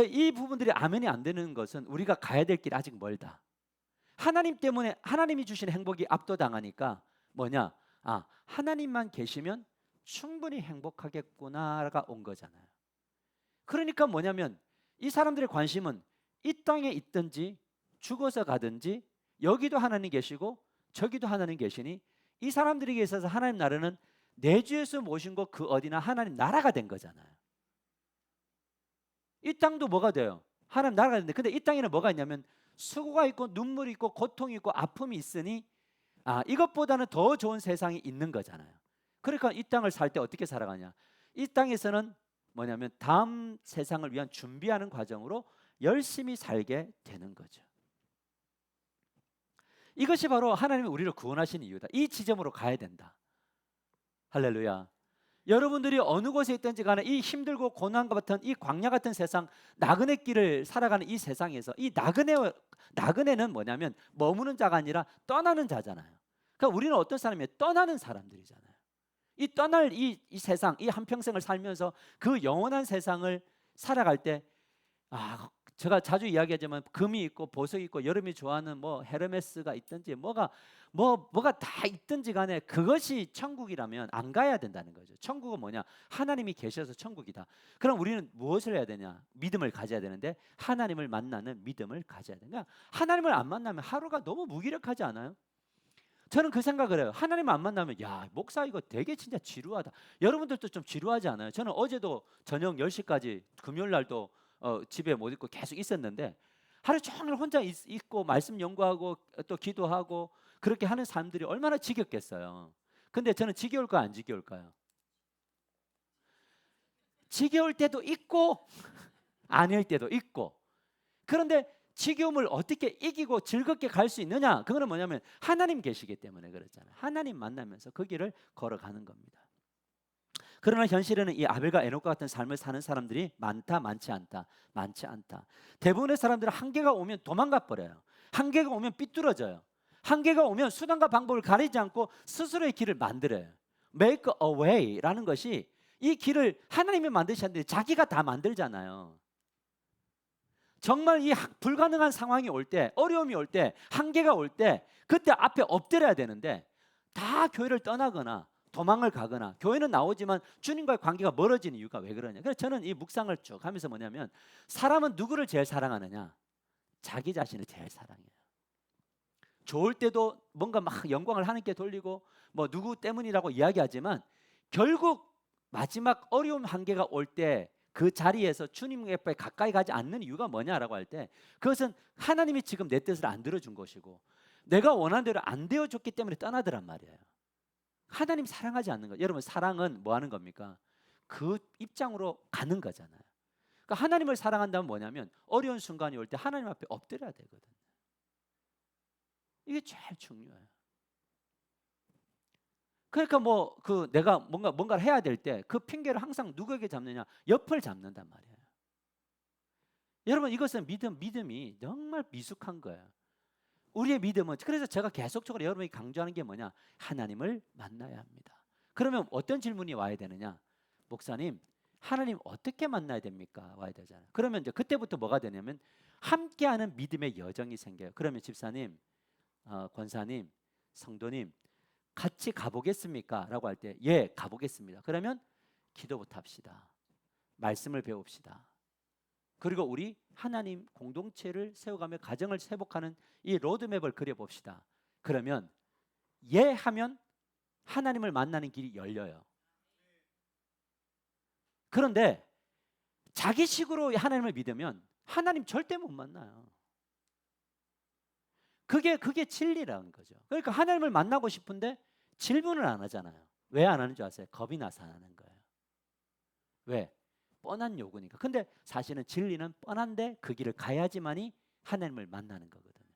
이 부분들이 아멘이 안 되는 것은 우리가 가야 될 길이 아직 멀다. 하나님 때문에 하나님이 주신 행복이 압도당하니까 뭐냐? 하나님만 계시면 충분히 행복하겠구나가 온 거잖아요. 그러니까 뭐냐면 이 사람들의 관심은 이 땅에 있든지 죽어서 가든지 여기도 하나님 계시고 저기도 하나님 계시니 이 사람들에게 있어서 하나님 나라는 내 주에서 모신 곳 그 어디나 하나님 나라가 된 거잖아요. 이 땅도 뭐가 돼요? 하나님 나라가 되는데 근데 이 땅에는 뭐가 있냐면 수고가 있고 눈물이 있고 고통이 있고 아픔이 있으니 이것보다는 더 좋은 세상이 있는 거잖아요. 그러니까 이 땅을 살 때 어떻게 살아가냐? 이 땅에서는 뭐냐면 다음 세상을 위한 준비하는 과정으로 열심히 살게 되는 거죠. 이것이 바로 하나님이 우리를 구원하신 이유다. 이 지점으로 가야 된다. 할렐루야. 여러분들이 어느 곳에 있든지 간에 이 힘들고 고난과 같은 이 광야 같은 세상 나그네 길을 살아가는 이 세상에서 이 나그네는 뭐냐면 머무는 자가 아니라 떠나는 자잖아요. 그러니까 우리는 어떤 사람이에요? 떠나는 사람들이잖아요. 이 떠날 이 세상 이 한평생을 살면서 그 영원한 세상을 살아갈 때 제가 자주 이야기하지만 금이 있고 보석이 있고 여름이 좋아하는 뭐 헤르메스가 있든지 뭐가 다 있든지 간에 그것이 천국이라면 안 가야 된다는 거죠. 천국은 뭐냐? 하나님이 계셔서 천국이다. 그럼 우리는 무엇을 해야 되냐? 믿음을 가져야 되는데 하나님을 만나는 믿음을 가져야 되냐? 하나님을 안 만나면 하루가 너무 무기력하지 않아요? 저는 그 생각을 해요. 하나님 안 만나면 목사 이거 되게 진짜 지루하다. 여러분들도 좀 지루하지 않아요? 저는 어제도 저녁 10시까지 금요일 날도 집에 못 있고 계속 있었는데 하루 종일 혼자 있고 말씀 연구하고 또 기도하고 그렇게 하는 사람들이 얼마나 지겹겠어요. 근데 저는 지겨울까요 안 지겨울까요? 지겨울 때도 있고 아닐 때도 있고. 그런데 지겨움을 어떻게 이기고 즐겁게 갈 수 있느냐? 그거는 뭐냐면 하나님 계시기 때문에 그렇잖아요. 하나님 만나면서 그 길을 걸어가는 겁니다. 그러나 현실에는 이 아벨과 에녹과 같은 삶을 사는 사람들이 많다, 많지 않다, 많지 않다. 대부분의 사람들은 한계가 오면 도망가 버려요. 한계가 오면 삐뚤어져요. 한계가 오면 수단과 방법을 가리지 않고 스스로의 길을 만들어요. Make a way라는 것이 이 길을 하나님이 만드셨는데 자기가 다 만들잖아요. 정말 이 불가능한 상황이 올 때, 어려움이 올 때, 한계가 올 때 그때 앞에 엎드려야 되는데 다 교회를 떠나거나 도망을 가거나 교회는 나오지만 주님과의 관계가 멀어지는 이유가 왜 그러냐. 그래서 저는 이 묵상을 쭉 하면서 뭐냐면 사람은 누구를 제일 사랑하느냐? 자기 자신을 제일 사랑해요. 좋을 때도 뭔가 막 영광을 하나님께 돌리고 뭐 누구 때문이라고 이야기하지만 결국 마지막 어려움 한계가 올 때 그 자리에서 주님 옆에 가까이 가지 않는 이유가 뭐냐라고 할 때 그것은 하나님이 지금 내 뜻을 안 들어준 것이고 내가 원하는 대로 안 되어줬기 때문에 떠나더란 말이에요. 하나님 사랑하지 않는 거. 여러분 사랑은 뭐 하는 겁니까? 그 입장으로 가는 거잖아요. 그러니까 하나님을 사랑한다면 뭐냐면 어려운 순간이 올 때 하나님 앞에 엎드려야 되거든요. 이게 제일 중요해요. 그러니까 뭐 그 내가 뭔가를 해야 될 때 그 핑계를 항상 누구에게 잡느냐? 옆을 잡는단 말이에요. 여러분 이것은 믿음이 정말 미숙한 거예요. 우리의 믿음은 그래서 제가 계속적으로 여러분이 강조하는 게 뭐냐? 하나님을 만나야 합니다. 그러면 어떤 질문이 와야 되느냐? 목사님, 하나님 어떻게 만나야 됩니까? 와야 되잖아요. 그러면 이제 그때부터 뭐가 되냐면 함께하는 믿음의 여정이 생겨요. 그러면 집사님, 권사님, 성도님 같이 가보겠습니까? 라고 할 때 예, 가보겠습니다. 그러면 기도부터 합시다. 말씀을 배웁시다. 그리고 우리 하나님 공동체를 세워가며 가정을 회복하는 이 로드맵을 그려봅시다. 그러면 예 하면 하나님을 만나는 길이 열려요. 그런데 자기식으로 하나님을 믿으면 하나님 절대 못 만나요. 그게 진리라는 거죠. 그러니까 하나님을 만나고 싶은데 질문을 안 하잖아요. 왜 안 하는 줄 아세요? 겁이 나서 안 하는 거예요. 왜? 뻔한 요구니까. 근데 사실은 진리는 뻔한데 그 길을 가야지만이 하나님을 만나는 거거든요.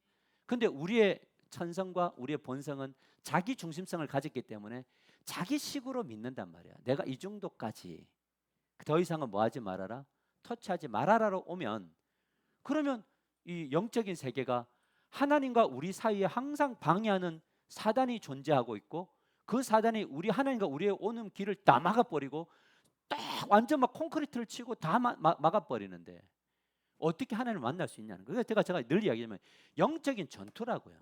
근데 우리의 천성과 우리의 본성은 자기 중심성을 가졌기 때문에 자기식으로 믿는단 말이야. 내가 이 정도까지 더 이상은 뭐 하지 말아라? 터치하지 말아라로 오면 그러면 이 영적인 세계가 하나님과 우리 사이에 항상 방해하는 사단이 존재하고 있고 그 사단이 우리 하나님과 우리의 오는 길을 다 막아버리고 딱 완전 막 콘크리트를 치고 다 막아버리는데 어떻게 하나님을 만날 수 있냐는 거예요. 그래서 제가 늘 이야기하면 영적인 전투라고요.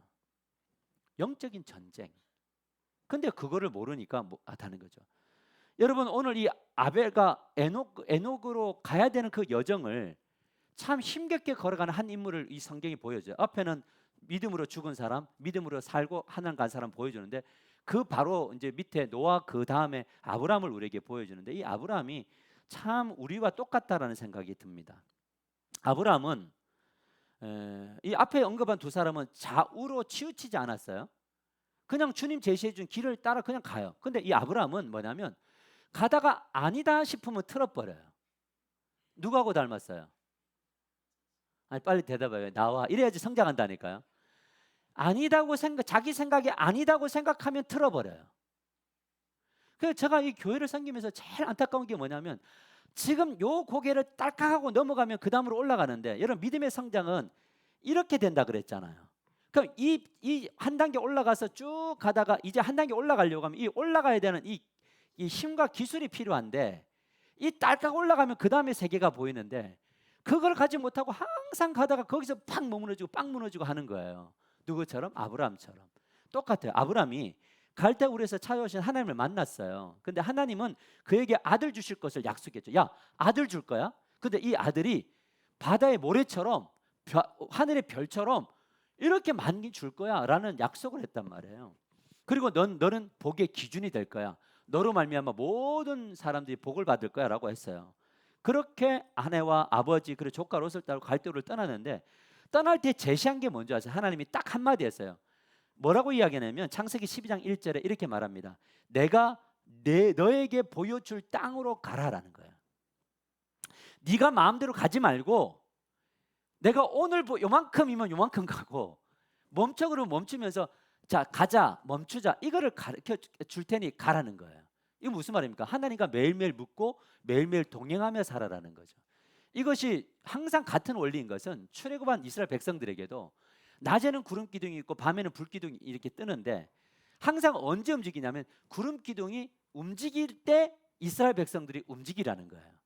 영적인 전쟁. 근데 그거를 모르니까 뭐 하다는 거죠. 여러분 오늘 이 아벨과 에녹으로 가야 되는 그 여정을 참 힘겹게 걸어가는 한 인물을 이 성경이 보여줘요. 앞에는 믿음으로 죽은 사람, 믿음으로 살고 하나님 간 사람 보여주는데 그 바로 이제 밑에 노아 그 다음에 아브라함을 우리에게 보여주는데 이 아브라함이 참 우리와 똑같다라는 생각이 듭니다. 아브라함은 이 앞에 언급한 두 사람은 좌우로 치우치지 않았어요. 그냥 주님 제시해준 길을 따라 그냥 가요. 근데 이 아브라함은 뭐냐면 가다가 아니다 싶으면 틀어버려요. 누구하고 닮았어요? 아니 빨리 대답해요. 나와. 이래야지 성장한다니까요. 아니다고 자기 생각이 아니다고 생각하면 틀어버려요. 그래서 제가 이 교회를 섬기면서 제일 안타까운 게 뭐냐면 지금 요 고개를 딸깍하고 넘어가면 그 다음으로 올라가는데 여러분 믿음의 성장은 이렇게 된다 그랬잖아요. 그럼 이 한 단계 올라가서 쭉 가다가 이제 한 단계 올라가려고 하면 이 올라가야 되는 이 힘과 기술이 필요한데 이 딸깍 올라가면 그 다음에 세계가 보이는데 그걸 가지 못하고 항상 가다가 거기서 팍 머무너지고 빵 무너지고 하는 거예요. 누구처럼? 아브라함처럼. 똑같아요. 아브라함이 갈대우르에서 찾아오신 하나님을 만났어요. 근데 하나님은 그에게 아들 주실 것을 약속했죠. 야, 아들 줄 거야. 근데 이 아들이 바다의 모래처럼 하늘의 별처럼 이렇게 많이 줄 거야 라는 약속을 했단 말이에요. 그리고 너는 복의 기준이 될 거야. 너로 말미암아 모든 사람들이 복을 받을 거야 라고 했어요. 그렇게 아내와 아버지 그리고 조카 롯을 따르고 갈대우르를 떠나는데 떠날 때 제시한 게 뭔지 아세요? 하나님이 딱 한마디 했어요. 뭐라고 이야기하냐면 창세기 12장 1절에 이렇게 말합니다. 내가 너에게 보여줄 땅으로 가라라는 거예요. 네가 마음대로 가지 말고 내가 오늘 요만큼이면 요만큼 가고 멈춰 그러면 멈추면서 자 가자 멈추자 이거를 가르쳐 줄 테니 가라는 거예요. 이거 무슨 말입니까? 하나님과 매일매일 묻고 매일매일 동행하며 살아라는 거죠. 이것이 항상 같은 원리인 것은 출애굽한 이스라엘 백성들에게도 낮에는 구름 기둥이 있고 밤에는 불 기둥이 이렇게 뜨는데 항상 언제 움직이냐면 구름 기둥이 움직일 때 이스라엘 백성들이 움직이라는 거예요.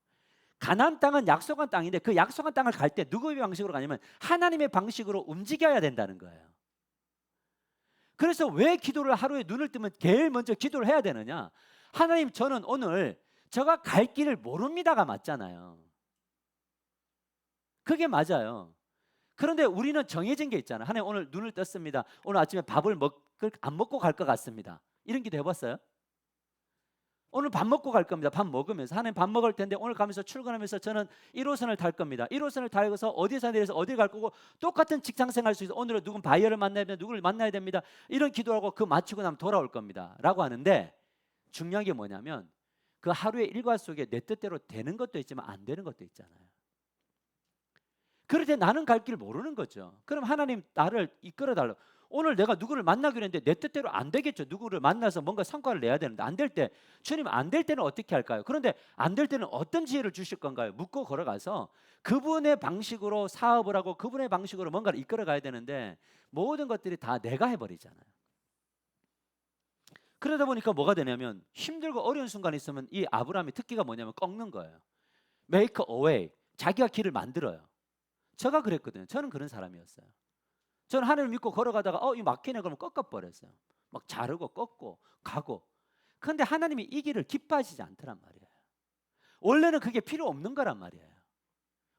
가나안 땅은 약속한 땅인데 그 약속한 땅을 갈 때 누구의 방식으로 가냐면 하나님의 방식으로 움직여야 된다는 거예요. 그래서 왜 기도를 하루에 눈을 뜨면 제일 먼저 기도를 해야 되느냐? 하나님 저는 오늘 제가 갈 길을 모릅니다가 맞잖아요. 그게 맞아요. 그런데 우리는 정해진 게 있잖아요. 하나님 오늘 눈을 떴습니다. 오늘 아침에 밥을 안 먹고 갈 것 같습니다. 이런 기도 해봤어요? 오늘 밥 먹고 갈 겁니다. 밥 먹으면서 하나님 밥 먹을 텐데 오늘 가면서 출근하면서 저는 1호선을 탈 겁니다. 1호선을 타고서 어디서 내려서 어디 갈 거고 똑같은 직장 생활 속에서 오늘은 누군 바이어를 만나야 됩니다. 누구를 만나야 됩니다. 이런 기도하고 그 마치고 나면 돌아올 겁니다. 라고 하는데 중요한 게 뭐냐면 그 하루의 일과 속에 내 뜻대로 되는 것도 있지만 안 되는 것도 있잖아요. 그럴 때 나는 갈 길 모르는 거죠. 그럼 하나님 나를 이끌어 달라고. 오늘 내가 누구를 만나기로 했는데 내 뜻대로 안 되겠죠. 누구를 만나서 뭔가 성과를 내야 되는데 안 될 때 주님 안 될 때는 어떻게 할까요? 그런데 안 될 때는 어떤 지혜를 주실 건가요? 묻고 걸어가서 그분의 방식으로 사업을 하고 그분의 방식으로 뭔가를 이끌어 가야 되는데 모든 것들이 다 내가 해버리잖아요. 그러다 보니까 뭐가 되냐면 힘들고 어려운 순간이 있으면 이 아브라함의 특기가 뭐냐면 꺾는 거예요. Make a way. 자기가 길을 만들어요. 제가 그랬거든요. 저는 그런 사람이었어요. 저는 하나님을 믿고 걸어가다가 이 막히네 그러면 꺾어버렸어요. 막 자르고 꺾고 가고. 그런데 하나님이 이 길을 기뻐하시지 않더란 말이에요. 원래는 그게 필요 없는 거란 말이에요.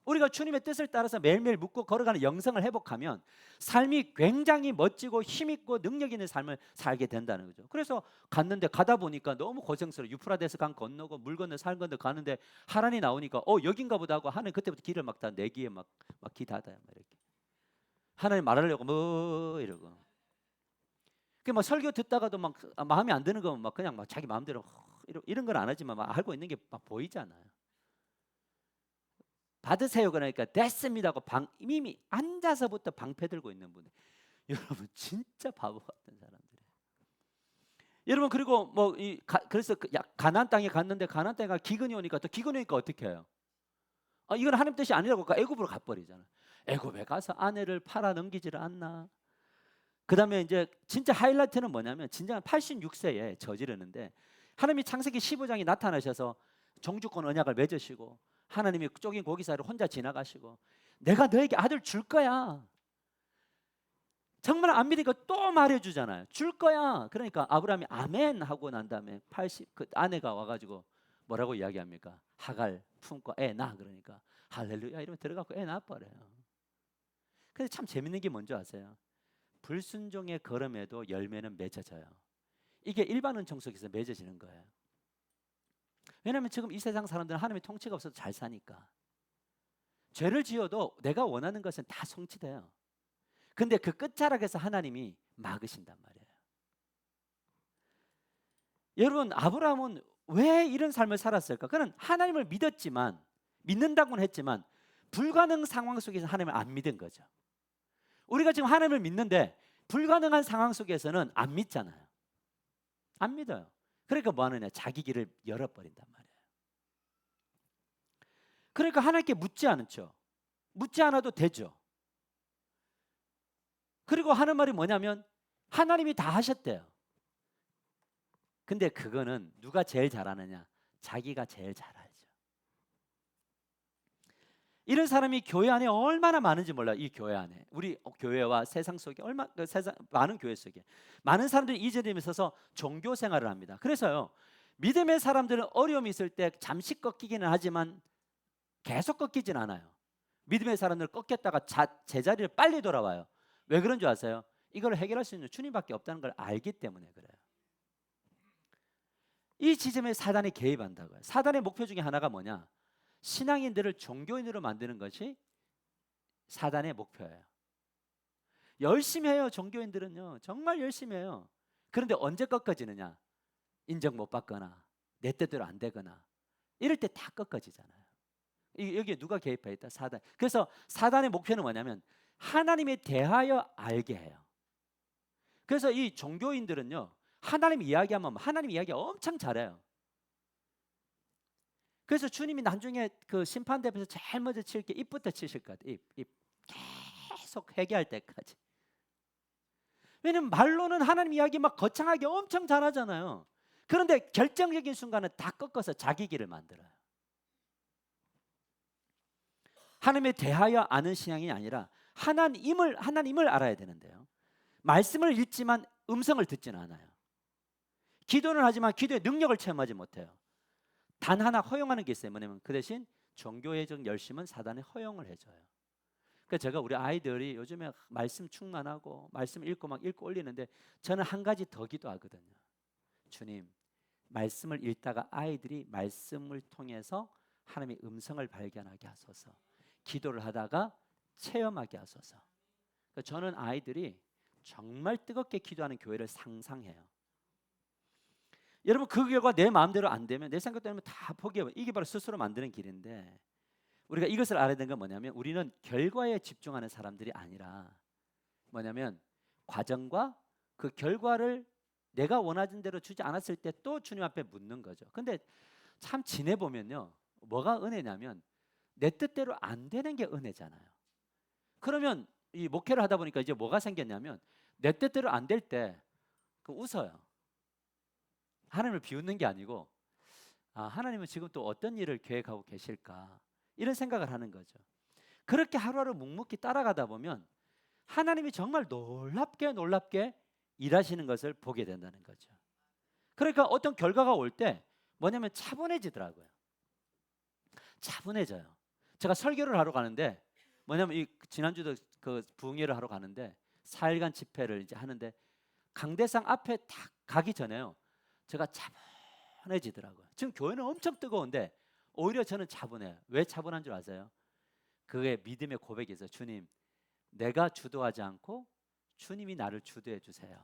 우리가 주님의 뜻을 따라서 매일매일 묻고 걸어가는 영성을 회복하면 삶이 굉장히 멋지고 힘있고 능력 있는 삶을 살게 된다는 거죠. 그래서 갔는데 가다 보니까 너무 고생스러워. 유프라데스 강 건너고 물 건너 산 건너 가는데 하란이 나오니까 여긴가 보다 하고 하나님 그때부터 길을 막 다 내기에 막 기 닫아요. 이렇게. 하나님 말하려고 뭐 이러고. 막 설교 듣다가도 막 마음에 안 드는 거면 막 그냥 막 자기 마음대로 이런 건 안 하지만 막 알고 있는 게 막 보이잖아요. 받으세요 그러니까 됐습니다 하고 이미 앉아서부터 방패 들고 있는 분들. 여러분 진짜 바보 같은 사람들이에요. 여러분 그리고 그래서 가나안 땅에 갔는데 가나안 땅에 기근이 오니까 또 기근이 오니까 어떻게 해요? 이건 하나님 뜻이 아니라고 애굽으로 가버리잖아요. 애굽에 가서 아내를 팔아 넘기지를 않나. 그 다음에 이제 진짜 하이라이트는 뭐냐면 진짜 86세에 저지르는데 하나님이 창세기 15장에 나타나셔서 종주권 언약을 맺으시고 하나님이 쪼긴 고기 사이를 혼자 지나가시고 내가 너에게 아들 줄 거야. 정말 안 믿으니까 또 말해주잖아요. 줄 거야. 그러니까 아브라함이 아멘 하고 난 다음에 그 아내가 와가지고 뭐라고 이야기합니까? 하갈 품고 애 낳아. 그러니까 할렐루야 이러면 들어가고 애 낳아버려요. 근데 참 재밌는 게 뭔지 아세요? 불순종의 걸음에도 열매는 맺어져요. 이게 일반 은총 속에서 맺어지는 거예요. 왜냐하면 지금 이 세상 사람들은 하나님의 통치가 없어서 잘 사니까. 죄를 지어도 내가 원하는 것은 다 성취돼요. 근데 그 끝자락에서 하나님이 막으신단 말이에요. 여러분 아브라함은 왜 이런 삶을 살았을까? 그는 하나님을 믿는다고는 했지만 불가능 상황 속에서 하나님을 안 믿은 거죠. 우리가 지금 하나님을 믿는데 불가능한 상황 속에서는 안 믿잖아요. 안 믿어요. 그러니까 뭐 하느냐? 자기 길을 열어버린단 말이에요. 그러니까 하나님께 묻지 않죠. 묻지 않아도 되죠. 그리고 하는 말이 뭐냐면 하나님이 다 하셨대요. 근데 그거는 누가 제일 잘하느냐? 자기가 제일 잘 알죠. 이런 사람이 교회 안에 얼마나 많은지 몰라요. 이 교회 안에 우리 교회와 세상 속에 많은 교회 속에 많은 사람들이 이 자리에 있어서 종교 생활을 합니다. 그래서요 믿음의 사람들은 어려움이 있을 때 잠시 꺾이기는 하지만 계속 꺾이진 않아요. 믿음의 사람들 꺾였다가 제자리를 빨리 돌아와요. 왜 그런 줄 아세요? 이걸 해결할 수 있는 주님밖에 없다는 걸 알기 때문에 그래요. 이 지점에 사단이 개입한다고요. 사단의 목표 중에 하나가 뭐냐? 신앙인들을 종교인으로 만드는 것이 사단의 목표예요. 열심히 해요. 종교인들은요. 정말 열심히 해요. 그런데 언제 꺾어지느냐? 인정 못 받거나 내 뜻대로 안 되거나 이럴 때 다 꺾어지잖아요. 여기에 누가 개입해 있다? 사단. 그래서 사단의 목표는 뭐냐면 하나님에 대하여 알게 해요. 그래서 이 종교인들은요, 하나님 이야기하면 하나님 이야기 엄청 잘해요. 그래서 주님이 나중에 그 심판대에서 제일 먼저 칠 게 입부터 치실 것 같아요. 입. 계속 회개할 때까지. 왜냐면 말로는 하나님 이야기 막 거창하게 엄청 잘하잖아요. 그런데 결정적인 순간은 다 꺾어서 자기 길을 만들어요. 하나님에 대하여 아는 신앙이 아니라 하나님을 알아야 되는데요. 말씀을 읽지만 음성을 듣지는 않아요. 기도는 하지만 기도의 능력을 체험하지 못해요. 단 하나 허용하는 게 있어요. 뭐냐면 그 대신 종교의적 열심은 사단에 허용을 해줘요. 그러니까 제가 우리 아이들이 요즘에 말씀 충만하고 말씀 읽고 막 읽고 올리는데 저는 한 가지 더 기도하거든요. 주님, 말씀을 읽다가 아이들이 말씀을 통해서 하나님의 음성을 발견하게 하소서. 기도를 하다가 체험하게 하소서. 그러니까 저는 아이들이 정말 뜨겁게 기도하는 교회를 상상해요. 여러분, 그 결과 내 마음대로 안 되면, 내 생각대로 다 포기해요. 이게 바로 스스로 만드는 길인데, 우리가 이것을 알아야 되는 건 뭐냐면 우리는 결과에 집중하는 사람들이 아니라 뭐냐면 과정과 그 결과를 내가 원하는 대로 주지 않았을 때 또 주님 앞에 묻는 거죠. 근데 참 지내보면요, 뭐가 은혜냐면 내 뜻대로 안 되는 게 은혜잖아요. 그러면 이 목회를 하다 보니까 이제 뭐가 생겼냐면 내 뜻대로 안 될 때 웃어요. 하나님을 비웃는 게 아니고, 아, 하나님은 지금 또 어떤 일을 계획하고 계실까, 이런 생각을 하는 거죠. 그렇게 하루하루 묵묵히 따라가다 보면 하나님이 정말 놀랍게 일하시는 것을 보게 된다는 거죠. 그러니까 어떤 결과가 올 때 뭐냐면 차분해지더라고요. 차분해져요. 제가 설교를 하러 가는데 뭐냐면 이 지난주도 그 부흥회를 하러 가는데 4일간 집회를 이제 하는데 강대상 앞에 딱 가기 전에요, 제가 차분해지더라고요. 지금 교회는 엄청 뜨거운데 오히려 저는 차분해요. 왜 차분한 줄 아세요? 그게 믿음의 고백이죠. 주님, 내가 주도하지 않고 주님이 나를 주도해 주세요.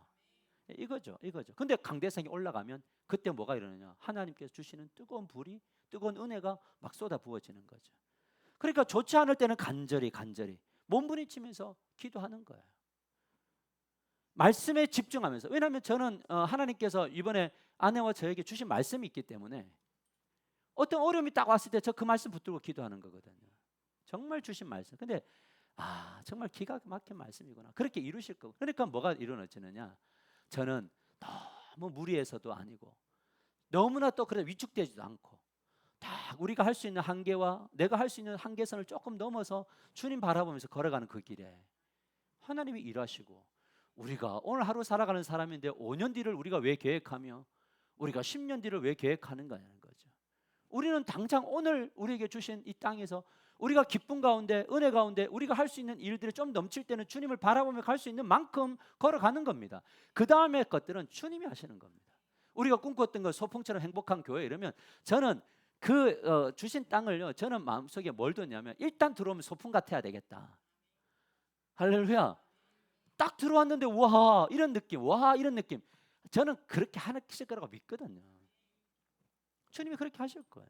이거죠. 근데 강대상이 올라가면 그때 뭐가 일어나냐? 하나님께서 주시는 뜨거운 불이, 뜨거운 은혜가 막 쏟아 부어지는 거죠. 그러니까 좋지 않을 때는 간절히 몸부림치면서 기도하는 거예요. 말씀에 집중하면서. 왜냐하면 저는 하나님께서 이번에 아내와 저에게 주신 말씀이 있기 때문에 어떤 어려움이 딱 왔을 때 저 그 말씀 붙들고 기도하는 거거든요. 정말 주신 말씀. 근데 정말 기가 막힌 말씀이구나. 그렇게 이루실 거고. 그러니까 뭐가 일어나지느냐? 저는 너무 무리해서도 아니고 너무나 또 그래 위축되지도 않고 다 우리가 할 수 있는 한계와 내가 할 수 있는 한계선을 조금 넘어서 주님 바라보면서 걸어가는 그 길에 하나님이 일하시고, 우리가 오늘 하루 살아가는 사람인데 5년 뒤를 우리가 왜 계획하며 우리가 10년 뒤를 왜 계획하는 거냐는 거죠. 우리는 당장 오늘 우리에게 주신 이 땅에서 우리가 기쁨 가운데, 은혜 가운데 우리가 할 수 있는 일들이 좀 넘칠 때는 주님을 바라보며 갈 수 있는 만큼 걸어가는 겁니다. 그 다음에 것들은 주님이 하시는 겁니다. 우리가 꿈꿨던 것, 소풍처럼 행복한 교회, 이러면 저는 그 주신 땅을요, 저는 마음속에 뭘 뒀냐면 일단 들어오면 소풍 같아야 되겠다. 할렐루야. 딱 들어왔는데 와 이런 느낌, 저는 그렇게 하실 거라고 믿거든요. 주님이 그렇게 하실 거예요.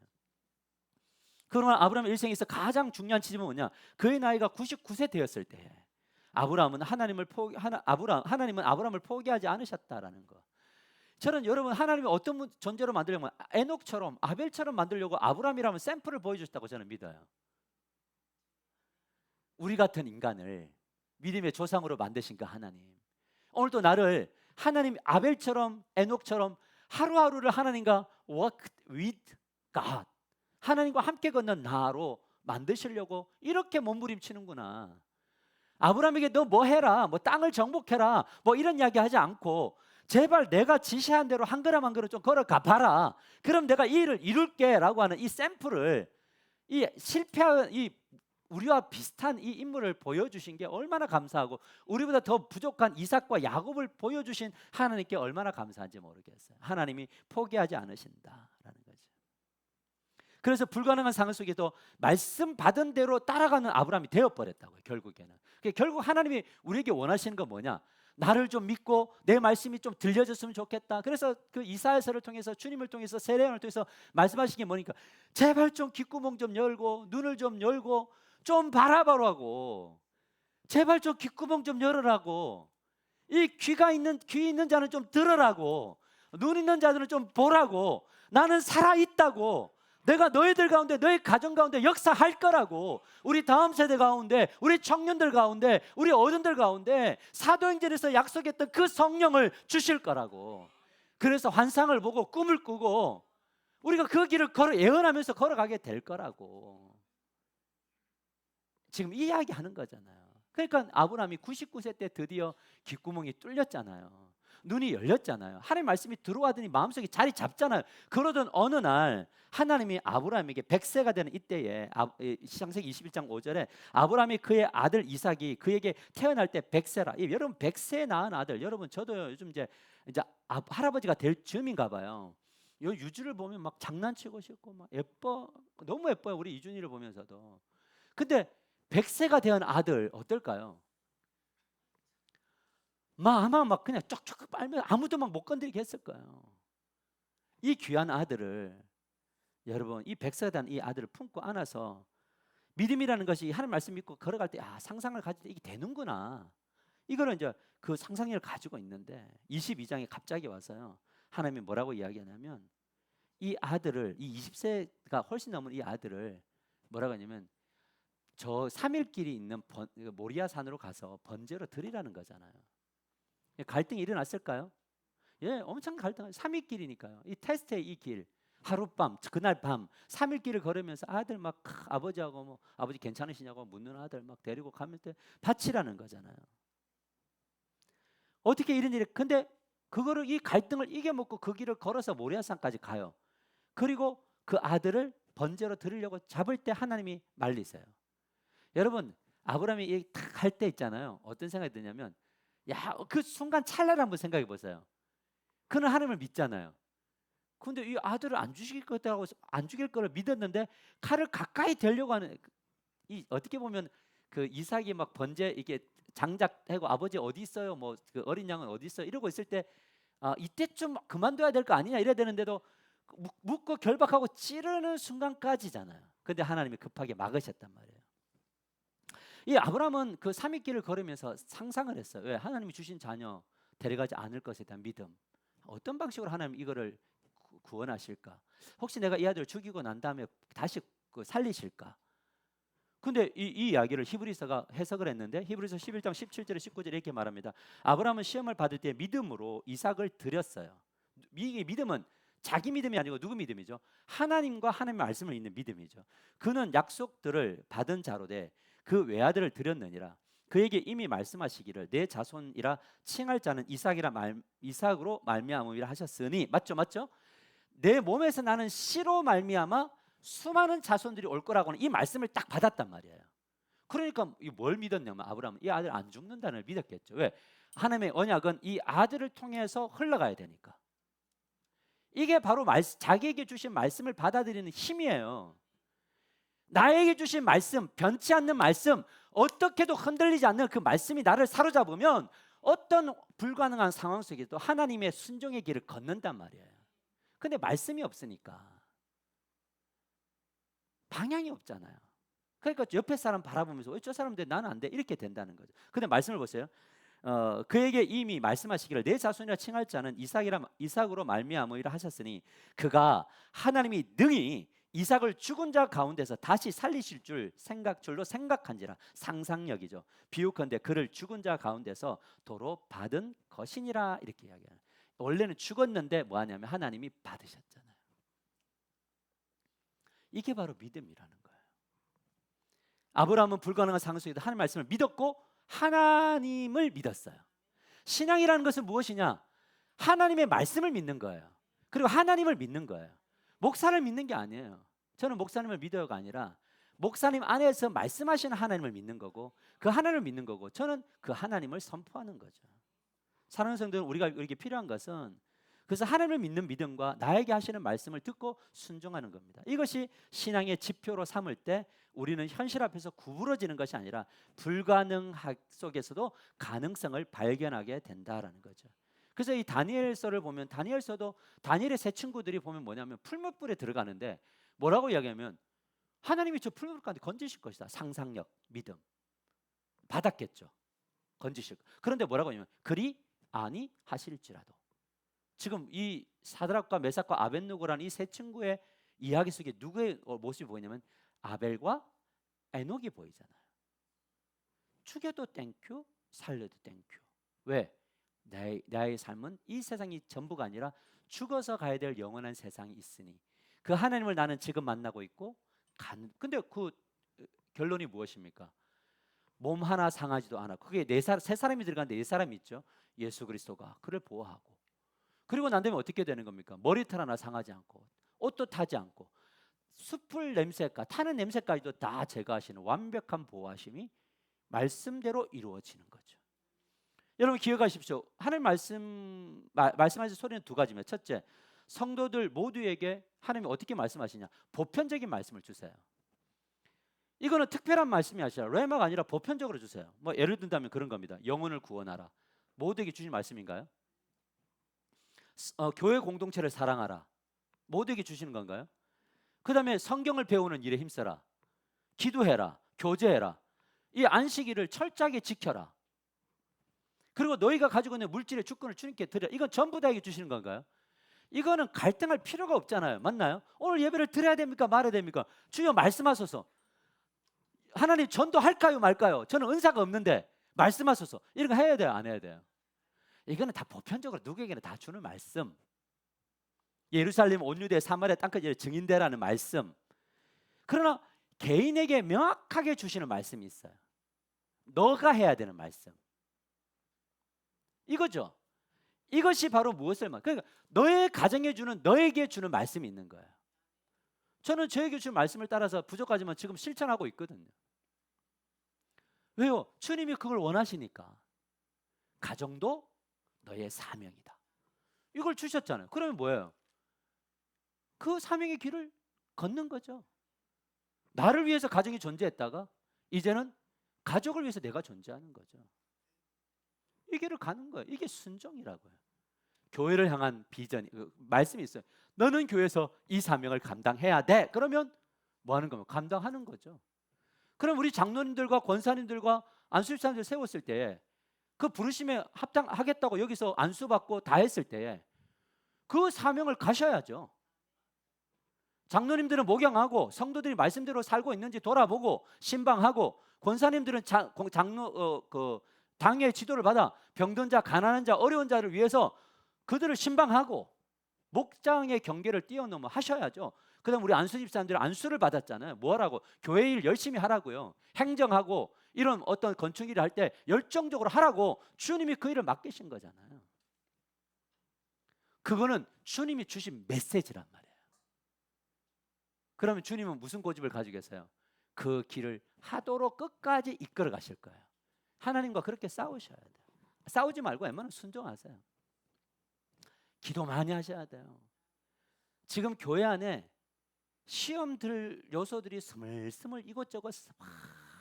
그러나 아브라함의 일생에서 가장 중요한 지점은 뭐냐? 그의 나이가 99세 되었을 때 하나님은 아브라함을 포기하지 않으셨다라는 거. 저는 여러분, 하나님이 어떤 존재로 만들려면 에녹처럼, 아벨처럼 만들려고 아브라함이라면 샘플을 보여주셨다고 저는 믿어요. 우리 같은 인간을 믿음의 조상으로 만드신 그 하나님, 오늘도 나를 하나님 아벨처럼, 에녹처럼 하루하루를 하나님과 walk with God, 하나님과 함께 걷는 나로 만드시려고 이렇게 몸부림치는구나. 아브라함에게 너 뭐 해라, 뭐 땅을 정복해라, 뭐 이런 이야기 하지 않고 제발 내가 지시한 대로 한 걸음 한 걸음 좀 걸어가 봐라. 그럼 내가 이 일을 이룰게 라고 하는 이 샘플을, 이 실패한 이 우리와 비슷한 이 인물을 보여주신 게 얼마나 감사하고, 우리보다 더 부족한 이삭과 야곱을 보여주신 하나님께 얼마나 감사한지 모르겠어요. 하나님이 포기하지 않으신다라는 거죠. 그래서 불가능한 상황 속에도 말씀 받은 대로 따라가는 아브라함이 되어버렸다고요. 결국에는. 결국 하나님이 우리에게 원하시는 건 뭐냐? 나를 좀 믿고 내 말씀이 좀 들려졌으면 좋겠다. 그래서 그 이사야서를 통해서 주님을 통해서 세례요한을 통해서 말씀하신 게 뭐니까 제발 좀 귓구멍 좀 열고 눈을 좀 열고 좀 바라보라고. 제발 좀 귓구멍 좀 열으라고. 이 귀 있는 자는 좀 들으라고. 눈 있는 자들은 좀 보라고. 나는 살아 있다고. 내가 너희들 가운데, 너희 가정 가운데 역사할 거라고. 우리 다음 세대 가운데, 우리 청년들 가운데, 우리 어른들 가운데 사도행전에서 약속했던 그 성령을 주실 거라고. 그래서 환상을 보고 꿈을 꾸고 우리가 그 길을 예언하면서 걸어가게 될 거라고. 지금 이 이야기 하는 거잖아요. 그러니까 아브라함이 99세 때 드디어 귓구멍이 뚫렸잖아요. 눈이 열렸잖아요. 하나님 말씀이 들어와더니 마음속에 자리 잡잖아요. 그러던 어느 날 하나님이 아브라함에게 100세가 되는 이때에 창세기 21장 5절에 아브라함이 그의 아들 이삭이 그에게 태어날 때 100세라. 여러분 100세 낳은 아들, 여러분 저도 요즘 이제 할아버지가 될 즈음인가 봐요. 요 유주를 보면 막 장난치고 싶고 막 예뻐, 너무 예뻐요. 우리 이준이를 보면서도. 근데 100세가 된 아들 어떨까요? 아마 막 그냥 쫙쫙 빨면 아무도 막 못 건드리게 했을 거예요. 이 귀한 아들을, 여러분 이 100세가 된 이 아들을 품고 안아서 믿음이라는 것이 하나님 말씀 믿고 걸어갈 때 상상을 가질 때 이게 되는구나. 이거는 이제 그 상상력을 가지고 있는데 22장에 갑자기 와서요. 하나님이 뭐라고 이야기하냐면 이 아들을, 이 20세가 훨씬 넘은 이 아들을 뭐라고 하냐면 저 3일 길이 있는 모리아 산으로 가서 번제로 드리라는 거잖아요. 갈등이 일어났을까요? 예, 엄청 갈등. 3일 길이니까요. 이 테스트의 이 길, 하룻밤, 그날 밤 3일 길을 걸으면서 아들 막 아버지하고 뭐 아버지 괜찮으시냐고 묻는 아들 막 데리고 가면 때 바치라는 거잖아요. 어떻게 이런 일이? 근데 그거를, 이 갈등을 이겨먹고 그 길을 걸어서 모리아산까지 가요. 그리고 그 아들을 번제로 드리려고 잡을 때 하나님이 말리세요. 여러분 아브라함이 딱 할 때 있잖아요. 어떤 생각이 드냐면 그 순간 찰나를 한번 생각해 보세요. 그는 하나님을 믿잖아요. 근데 이 아들을 안 주실 거라고, 안 죽일 거를 믿었는데 칼을 가까이 대려고 하는, 이 어떻게 보면 그 이삭이 막 번제 이게 장작하고 아버지 어디 있어요? 뭐 그 어린 양은 어디 있어요? 이러고 있을 때 이때쯤 그만둬야 될 거 아니냐 이래야 되는데도 묻고 결박하고 찌르는 순간까지잖아요. 근데 하나님이 급하게 막으셨단 말이에요. 이 아브라함은 그 3일 길을 걸으면서 상상을 했어요. 왜? 하나님이 주신 자녀 데려가지 않을 것에 대한 믿음. 어떤 방식으로 하나님 이거를 구원하실까? 혹시 내가 이 아들을 죽이고 난 다음에 다시 살리실까? 근데 이 이야기를 히브리서가 해석을 했는데 히브리서 11장 17절에 19절에 이렇게 말합니다. 아브라함은 시험을 받을 때 믿음으로 이삭을 드렸어요. 이게 믿음은 자기 믿음이 아니고 누구 믿음이죠? 하나님과 하나님의 말씀을 믿는 믿음이죠. 그는 약속들을 받은 자로 돼 그 외아들을 드렸느니라. 그에게 이미 말씀하시기를 내 자손이라 칭할 자는 이삭으로 말미암음이라 하셨으니, 맞죠? 내 몸에서 나는 씨로 말미암아 수많은 자손들이 올 거라고는 이 말씀을 딱 받았단 말이에요. 그러니까 뭘 믿었냐면 아브라함은 이 아들 안 죽는다는 걸 믿었겠죠. 왜? 하나님의 언약은 이 아들을 통해서 흘러가야 되니까. 이게 바로 자기에게 주신 말씀을 받아들이는 힘이에요. 나에게 주신 말씀, 변치 않는 말씀, 어떻게도 흔들리지 않는 그 말씀이 나를 사로잡으면 어떤 불가능한 상황 속에도 하나님의 순종의 길을 걷는단 말이에요. 근데 말씀이 없으니까 방향이 없잖아요. 그러니까 옆에 사람 바라보면서 왜 저 사람들 나는 안 돼? 이렇게 된다는 거죠. 근데 말씀을 보세요. 그에게 이미 말씀하시기를 내 자손이라 칭할 자는 이삭으로 말미암으리라 하셨으니 그가 하나님이 능히 이삭을 죽은 자 가운데서 다시 살리실 줄로 생각한지라. 상상력이죠. 비유컨대 그를 죽은 자 가운데서 도로 받은 것이니라 이렇게 이야기해요. 원래는 죽었는데 뭐 하냐면 하나님이 받으셨잖아요. 이게 바로 믿음이라는 거예요. 아브라함은 불가능한 상황 속에도 하나님 말씀을 믿었고 하나님을 믿었어요. 신앙이라는 것은 무엇이냐? 하나님의 말씀을 믿는 거예요. 그리고 하나님을 믿는 거예요. 목사를 믿는 게 아니에요. 저는 목사님을 믿어요가 아니라 목사님 안에서 말씀하시는 하나님을 믿는 거고 그 하나님을 믿는 거고 저는 그 하나님을 선포하는 거죠. 사랑하는 성도는 우리가 이렇게 필요한 것은 그래서 하나님을 믿는 믿음과 나에게 하시는 말씀을 듣고 순종하는 겁니다. 이것이 신앙의 지표로 삼을 때 우리는 현실 앞에서 구부러지는 것이 아니라 불가능한 속에서도 가능성을 발견하게 된다라는 거죠. 그래서 이 다니엘서를 보면 다니엘서도 다니엘의 세 친구들이 보면 뭐냐면 풀무불에 들어가는데 뭐라고 이야기하면 하나님이 저 풀무불 가운데 건지실 것이다. 상상력, 믿음 받았겠죠. 건지실 것. 그런데 뭐라고 하냐면 그리 아니하실지라도. 지금 이 사드락과 메삭과 아벳느고라는 이 세 친구의 이야기 속에 누구의 모습이 보이냐면 아벨과 에녹이 보이잖아요. 죽여도 땡큐, 살려도 땡큐. 왜? 나의 삶은 이 세상이 전부가 아니라 죽어서 가야 될 영원한 세상이 있으니 그 하나님을 나는 지금 만나고 있고 근데 그 결론이 무엇입니까? 몸 하나 상하지도 않았고 그게 세 사람이 들어가는데 네 사람이 있죠. 예수 그리스도가 그를 보호하고 그리고 난 다음에 어떻게 되는 겁니까? 머리털 하나 상하지 않고 옷도 타지 않고 숯불 냄새가 타는 냄새까지도 다 제거하시는 완벽한 보호하심이 말씀대로 이루어지는 거죠. 여러분 기억하십시오. 하나님 말씀하신 소리는 두 가지입니다. 첫째, 성도들 모두에게 하나님이 어떻게 말씀하시냐? 보편적인 말씀을 주세요. 이거는 특별한 말씀이 아니라 레마가 아니라 보편적으로 주세요. 뭐 예를 든다면 그런 겁니다. 영혼을 구원하라. 모두에게 주신 말씀인가요? 교회 공동체를 사랑하라. 모두에게 주시는 건가요? 그 다음에 성경을 배우는 일에 힘써라. 기도해라. 교제해라. 이 안식일을 철저하게 지켜라. 그리고 너희가 가지고 있는 물질의 주권을 주님께 드려. 이건 전부 다에게 주시는 건가요? 이거는 갈등할 필요가 없잖아요. 맞나요? 오늘 예배를 드려야 됩니까? 말아야 됩니까? 주여 말씀하소서. 하나님 전도할까요? 말까요? 저는 은사가 없는데 말씀하소서. 이런 거 해야 돼요? 안 해야 돼요? 이거는 다 보편적으로 누구에게나 다 주는 말씀. 예루살렘 온유대 사마리아 땅까지 증인되라는 말씀. 그러나 개인에게 명확하게 주시는 말씀이 있어요. 너가 해야 되는 말씀. 이거죠. 이것이 바로 무엇을 그러니까 너의 가정에 주는 너에게 주는 말씀이 있는 거예요. 저는 저에게 주는 말씀을 따라서 부족하지만 지금 실천하고 있거든요. 왜요? 주님이 그걸 원하시니까. 가정도 너의 사명이다. 이걸 주셨잖아요. 그러면 뭐예요? 그 사명의 길을 걷는 거죠. 나를 위해서 가정이 존재했다가 이제는 가족을 위해서 내가 존재하는 거죠. 이 길을 가는 거예요. 이게 순종이라고요. 교회를 향한 비전이 말씀이 있어요. 너는 교회에서 이 사명을 감당해야 돼. 그러면 뭐 하는 겁니까? 감당하는 거죠. 그럼 우리 장로님들과 권사님들과 안수집사님들 세웠을 때 그 부르심에 합당하겠다고 여기서 안수받고 다 했을 때 그 사명을 가셔야죠. 장로님들은 목양하고 성도들이 말씀대로 살고 있는지 돌아보고 신방하고 권사님들은 당의 지도를 받아 병든 자, 가난한 자, 어려운 자를 위해서 그들을 신방하고 목장의 경계를 뛰어넘어 하셔야죠. 그다음 우리 안수 집사님들은 안수를 받았잖아요. 뭐 하라고? 교회 일 열심히 하라고요. 행정하고 이런 어떤 건축 일을 할 때 열정적으로 하라고 주님이 그 일을 맡기신 거잖아요. 그거는 주님이 주신 메시지란 말이에요. 그러면 주님은 무슨 고집을 가지고 계세요? 그 길을 하도록 끝까지 이끌어 가실 거예요. 하나님과 그렇게 싸우셔야 돼요. 싸우지 말고 웬만하면 순종하세요. 기도 많이 하셔야 돼요. 지금 교회 안에 시험 들 요소들이 스물스물 이곳저곳 막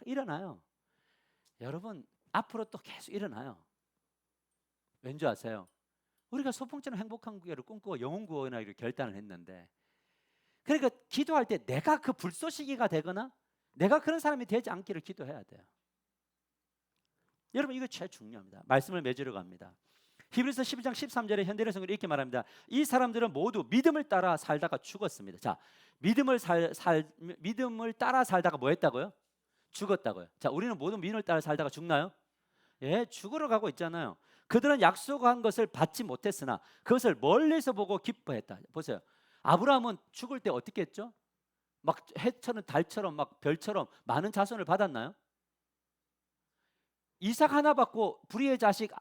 일어나요. 여러분 앞으로 또 계속 일어나요. 왠지 아세요? 우리가 소풍처럼 행복한 교회를 꿈꾸고 영혼 구원하기로 결단을 했는데 그러니까 기도할 때 내가 그 불쏘시개가 되거나 내가 그런 사람이 되지 않기를 기도해야 돼요. 여러분 이거 제일 중요합니다. 말씀을 맺으러 갑니다. 히브리서 12장 13절에 현대의 성경이 이렇게 말합니다. 이 사람들은 모두 믿음을 따라 살다가 죽었습니다. 자, 믿음을 따라 살다가 뭐 했다고요? 죽었다고요. 자, 우리는 모두 믿음을 따라 살다가 죽나요? 예, 죽으러 가고 있잖아요. 그들은 약속한 것을 받지 못했으나 그것을 멀리서 보고 기뻐했다. 보세요. 아브라함은 죽을 때 어떻게 했죠? 막 해처럼 달처럼 막 별처럼 많은 자손을 받았나요? 이삭 하나 받고 불의의 자식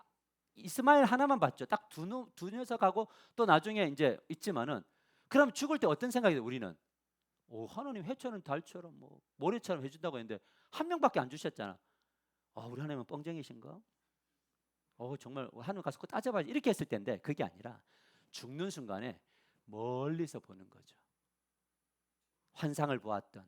이스마엘 하나만 받죠. 딱 두 녀석하고 또 나중에 이제 있지만은 그럼 죽을 때 어떤 생각이 돼요? 우리는 하나님 해처럼 달처럼 뭐 모래처럼 해준다고 했는데 한 명밖에 안 주셨잖아. 우리 하나님은 뻥쟁이신가? 정말 하나님 가서 꼭 따져봐야지 이렇게 했을 텐데 그게 아니라 죽는 순간에 멀리서 보는 거죠. 환상을 보았던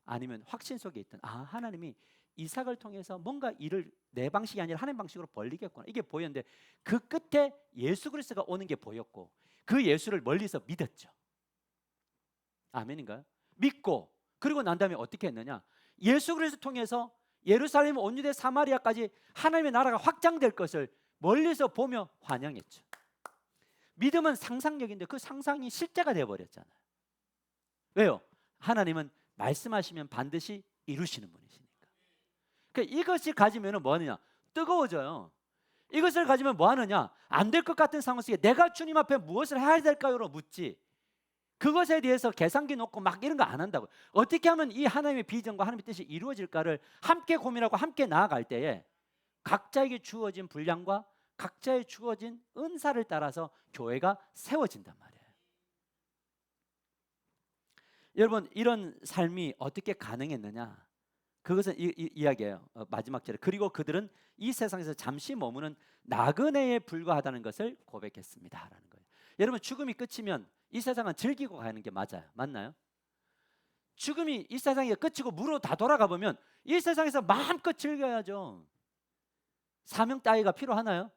아니면 확신 속에 있던 하나님이 이삭을 통해서 뭔가 일을 내 방식이 아니라 하나님 방식으로 벌리겠구나, 이게 보였는데 그 끝에 예수 그리스도가 오는 게 보였고 그 예수를 멀리서 믿었죠. 아멘인가요? 믿고 그리고 난 다음에 어떻게 했느냐, 예수 그리스도 통해서 예루살렘, 온 유대, 사마리아까지 하나님의 나라가 확장될 것을 멀리서 보며 환영했죠. 믿음은 상상력인데 그 상상이 실제가 되어버렸잖아요. 왜요? 하나님은 말씀하시면 반드시 이루시는 분이시니까. 그러니까 이것이 가지면 뭐 하느냐? 뜨거워져요. 이것을 가지면 뭐 하느냐? 안 될 것 같은 상황 속에 내가 주님 앞에 무엇을 해야 될까요?로 묻지, 그것에 대해서 계산기 놓고 막 이런 거 안 한다고. 어떻게 하면 이 하나님의 비전과 하나님의 뜻이 이루어질까를 함께 고민하고 함께 나아갈 때에 각자에게 주어진 분량과 각자의 주어진 은사를 따라서 교회가 세워진단 말이에요. 여러분, 이런 삶이 어떻게 가능했느냐? 그것은 이야기예요. 마지막 절에 그리고 그들은 이 세상에서 잠시 머무는 나그네에 불과하다는 것을 고백했습니다라는 거예요. 여러분, 죽음이 끝이면 이 세상은 즐기고 가는 게 맞아요. 맞나요? 죽음이 이 세상이 끝이고 무로 다 돌아가 보면 이 세상에서 마음껏 즐겨야죠. 사명 따위가 필요하나요?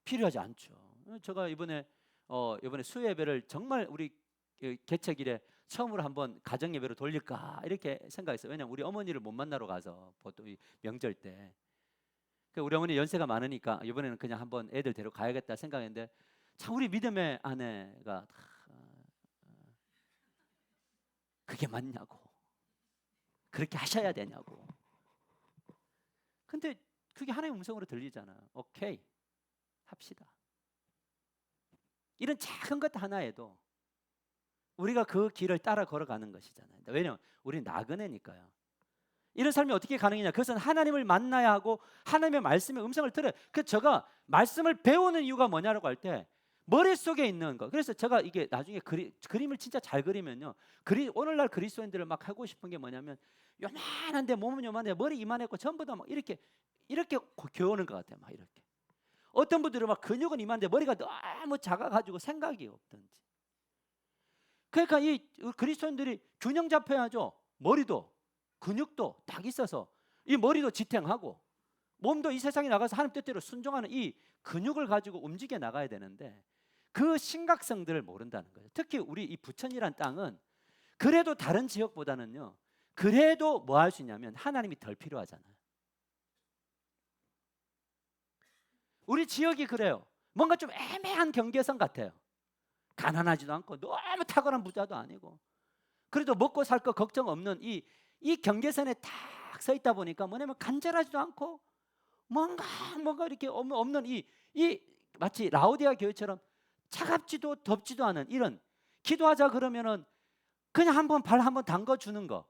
필요하지 않죠. 제가 이번에 수요 예배를 정말 우리 개척일에 처음으로 한번 가정 예배로 돌릴까 이렇게 생각했어요. 왜냐하면 우리 어머니를 못 만나러 가서 보통 이 명절 때 우리 어머니 연세가 많으니까 이번에는 그냥 한번 애들 데려가야겠다 생각했는데 참 우리 믿음의 아내가 그게 맞냐고, 그렇게 하셔야 되냐고. 근데 그게 하나님의 음성으로 들리잖아요. 오케이, 합시다. 이런 작은 것 하나에도 우리가 그 길을 따라 걸어가는 것이잖아요. 왜냐하면 우리는 나그네니까요. 이런 삶이 어떻게 가능하냐? 그것은 하나님을 만나야 하고 하나님의 말씀의 음성을 들어요. 그래서 제가 말씀을 배우는 이유가 뭐냐라고 할 때 머릿속에 있는 거. 그래서 제가 이게 나중에 그림을 진짜 잘 그리면요, 오늘날 그리스도인들을 막 하고 싶은 게 뭐냐면 요만한데 몸은 요만해, 머리 이만했고 전부 다 막 이렇게 교오는 것 같아요. 막 이렇게. 어떤 분들은 막 근육은 이만한데 머리가 너무 작아가지고 생각이 없든지. 그러니까 이 그리스도인들이 균형 잡혀야죠. 머리도 근육도 딱 있어서 이 머리도 지탱하고 몸도 이 세상에 나가서 하나님 뜻대로 순종하는 이 근육을 가지고 움직여 나가야 되는데 그 심각성들을 모른다는 거예요. 특히 우리 이 부천이란 땅은 그래도 다른 지역보다는요, 그래도 뭐 할 수 있냐면 하나님이 덜 필요하잖아요. 우리 지역이 그래요. 뭔가 좀 애매한 경계선 같아요. 가난하지도 않고 너무 탁월한 부자도 아니고 그래도 먹고 살 거 걱정 없는 이 경계선에 딱 서 있다 보니까 뭐냐면 간절하지도 않고 뭔가 이렇게 없는 이 마치 라오디아 교회처럼 차갑지도 덥지도 않은 이런, 기도하자 그러면은 그냥 발 한번 담궈 주는 거.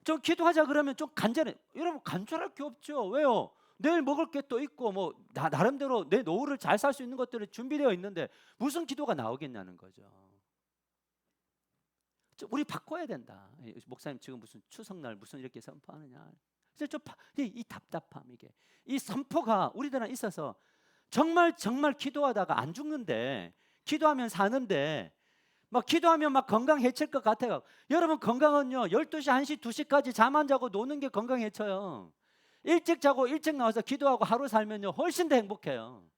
좀 기도하자 그러면 좀 간절해. 여러분, 간절할 게 없죠. 왜요? 내일 먹을 게 또 있고 뭐 나름대로 내 노후를 잘 살 수 있는 것들이 준비되어 있는데 무슨 기도가 나오겠냐는 거죠. 우리 바꿔야 된다. 목사님 지금 무슨 추석날 무슨 이렇게 선포하느냐. 그래서 이 답답함, 이 선포가 우리들은 있어서 정말 기도하다가 안 죽는데, 기도하면 사는데 막 기도하면 막 건강 해칠 것 같아요. 여러분, 건강은요 12시, 1시, 2시까지 잠 안 자고 노는 게 건강 해쳐요. 일찍 자고 일찍 나와서 기도하고 하루 살면요 훨씬 더 행복해요.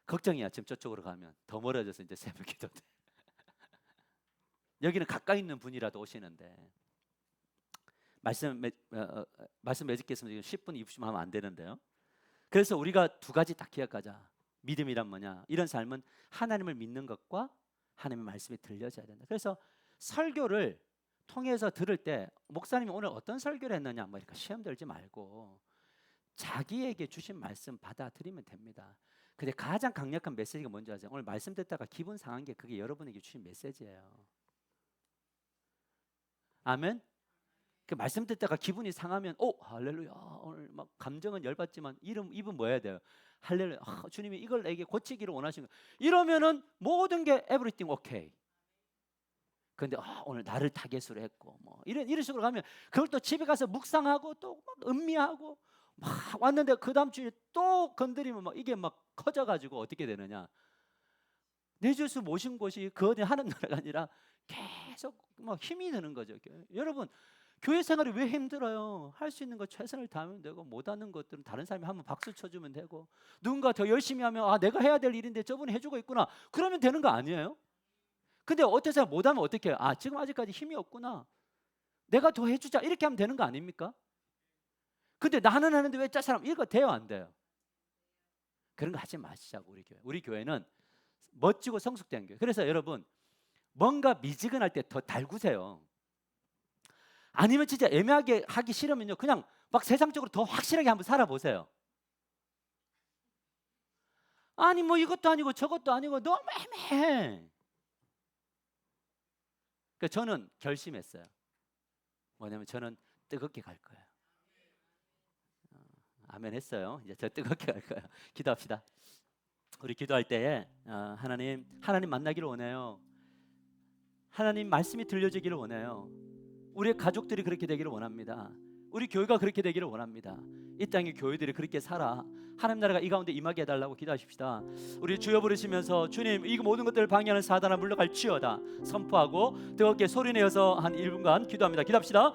걱정이야. 지금 저쪽으로 가면 더 멀어져서 이제 새벽 기도 때 여기는 가까이 있는 분이라도 오시는데 말씀 맺겠으면 10분, 20분 하면 안 되는데요. 그래서 우리가 두 가지 딱 기억하자. 믿음이란 뭐냐? 이런 삶은 하나님을 믿는 것과 하나님의 말씀이 들려져야 된다. 그래서 설교를 통해서 들을 때 목사님이 오늘 어떤 설교를 했느냐 뭐 이렇게 시험 들지 말고 자기에게 주신 말씀 받아들이면 됩니다. 근데 가장 강력한 메시지가 뭔지 아세요? 오늘 말씀 듣다가 기분 상한 게 그게 여러분에게 주신 메시지예요. 아멘. 그 말씀 듣다가 기분이 상하면 할렐루야, 오늘 막 감정은 열받지만 입은 뭐 해야 돼요? 할렐루야, 주님이 이걸 내게 고치기를 원하시는 거예요. 이러면은 모든 게 everything okay. 근데 오늘 나를 타겟으로 했고 뭐 이런 식으로 가면 그걸 또 집에 가서 묵상하고 또 막 음미하고 막 왔는데 그 다음 주에 또 건드리면 막 이게 막 커져가지고 어떻게 되느냐? 내 주에서 모신 곳이 그 어디 하는 나라가 아니라 계속 막 힘이 드는 거죠. 여러분 교회 생활이 왜 힘들어요? 할 수 있는 거 최선을 다하면 되고 못하는 것들은 다른 사람이 한번 박수 쳐주면 되고 누군가 더 열심히 하면 내가 해야 될 일인데 저분이 해주고 있구나 그러면 되는 거 아니에요? 근데 어떤 사람 못하면 어떻게 해요? 지금 아직까지 힘이 없구나 내가 더 해주자 이렇게 하면 되는 거 아닙니까? 근데 나는 하는데 왜 저 사람 이거 돼요 안 돼요? 그런 거 하지 마시자고 우리 교회는 멋지고 성숙된 교회. 그래서 여러분 뭔가 미지근할 때 더 달구세요. 아니면 진짜 애매하게 하기 싫으면요 그냥 막 세상적으로 더 확실하게 한번 살아보세요. 아니 뭐 이것도 아니고 저것도 아니고 너무 애매해. 그러니까 저는 결심했어요. 뭐냐면 저는 뜨겁게 갈 거예요. 아멘 했어요. 이제 저 뜨겁게 갈 거예요. 기도합시다. 우리 기도할 때에 하나님 만나기를 원해요. 하나님 말씀이 들려지기를 원해요. 우리의 가족들이 그렇게 되기를 원합니다. 우리 교회가 그렇게 되기를 원합니다. 이 땅의 교회들이 그렇게 살아 하나님 나라가 이 가운데 임하게 해달라고 기도하십시다. 우리 주여 부르시면서 주님 이 모든 것들을 방해하는 사단아 물러갈지어다 선포하고 뜨겁게 소리내어서 한 1분간 기도합니다. 기도합시다.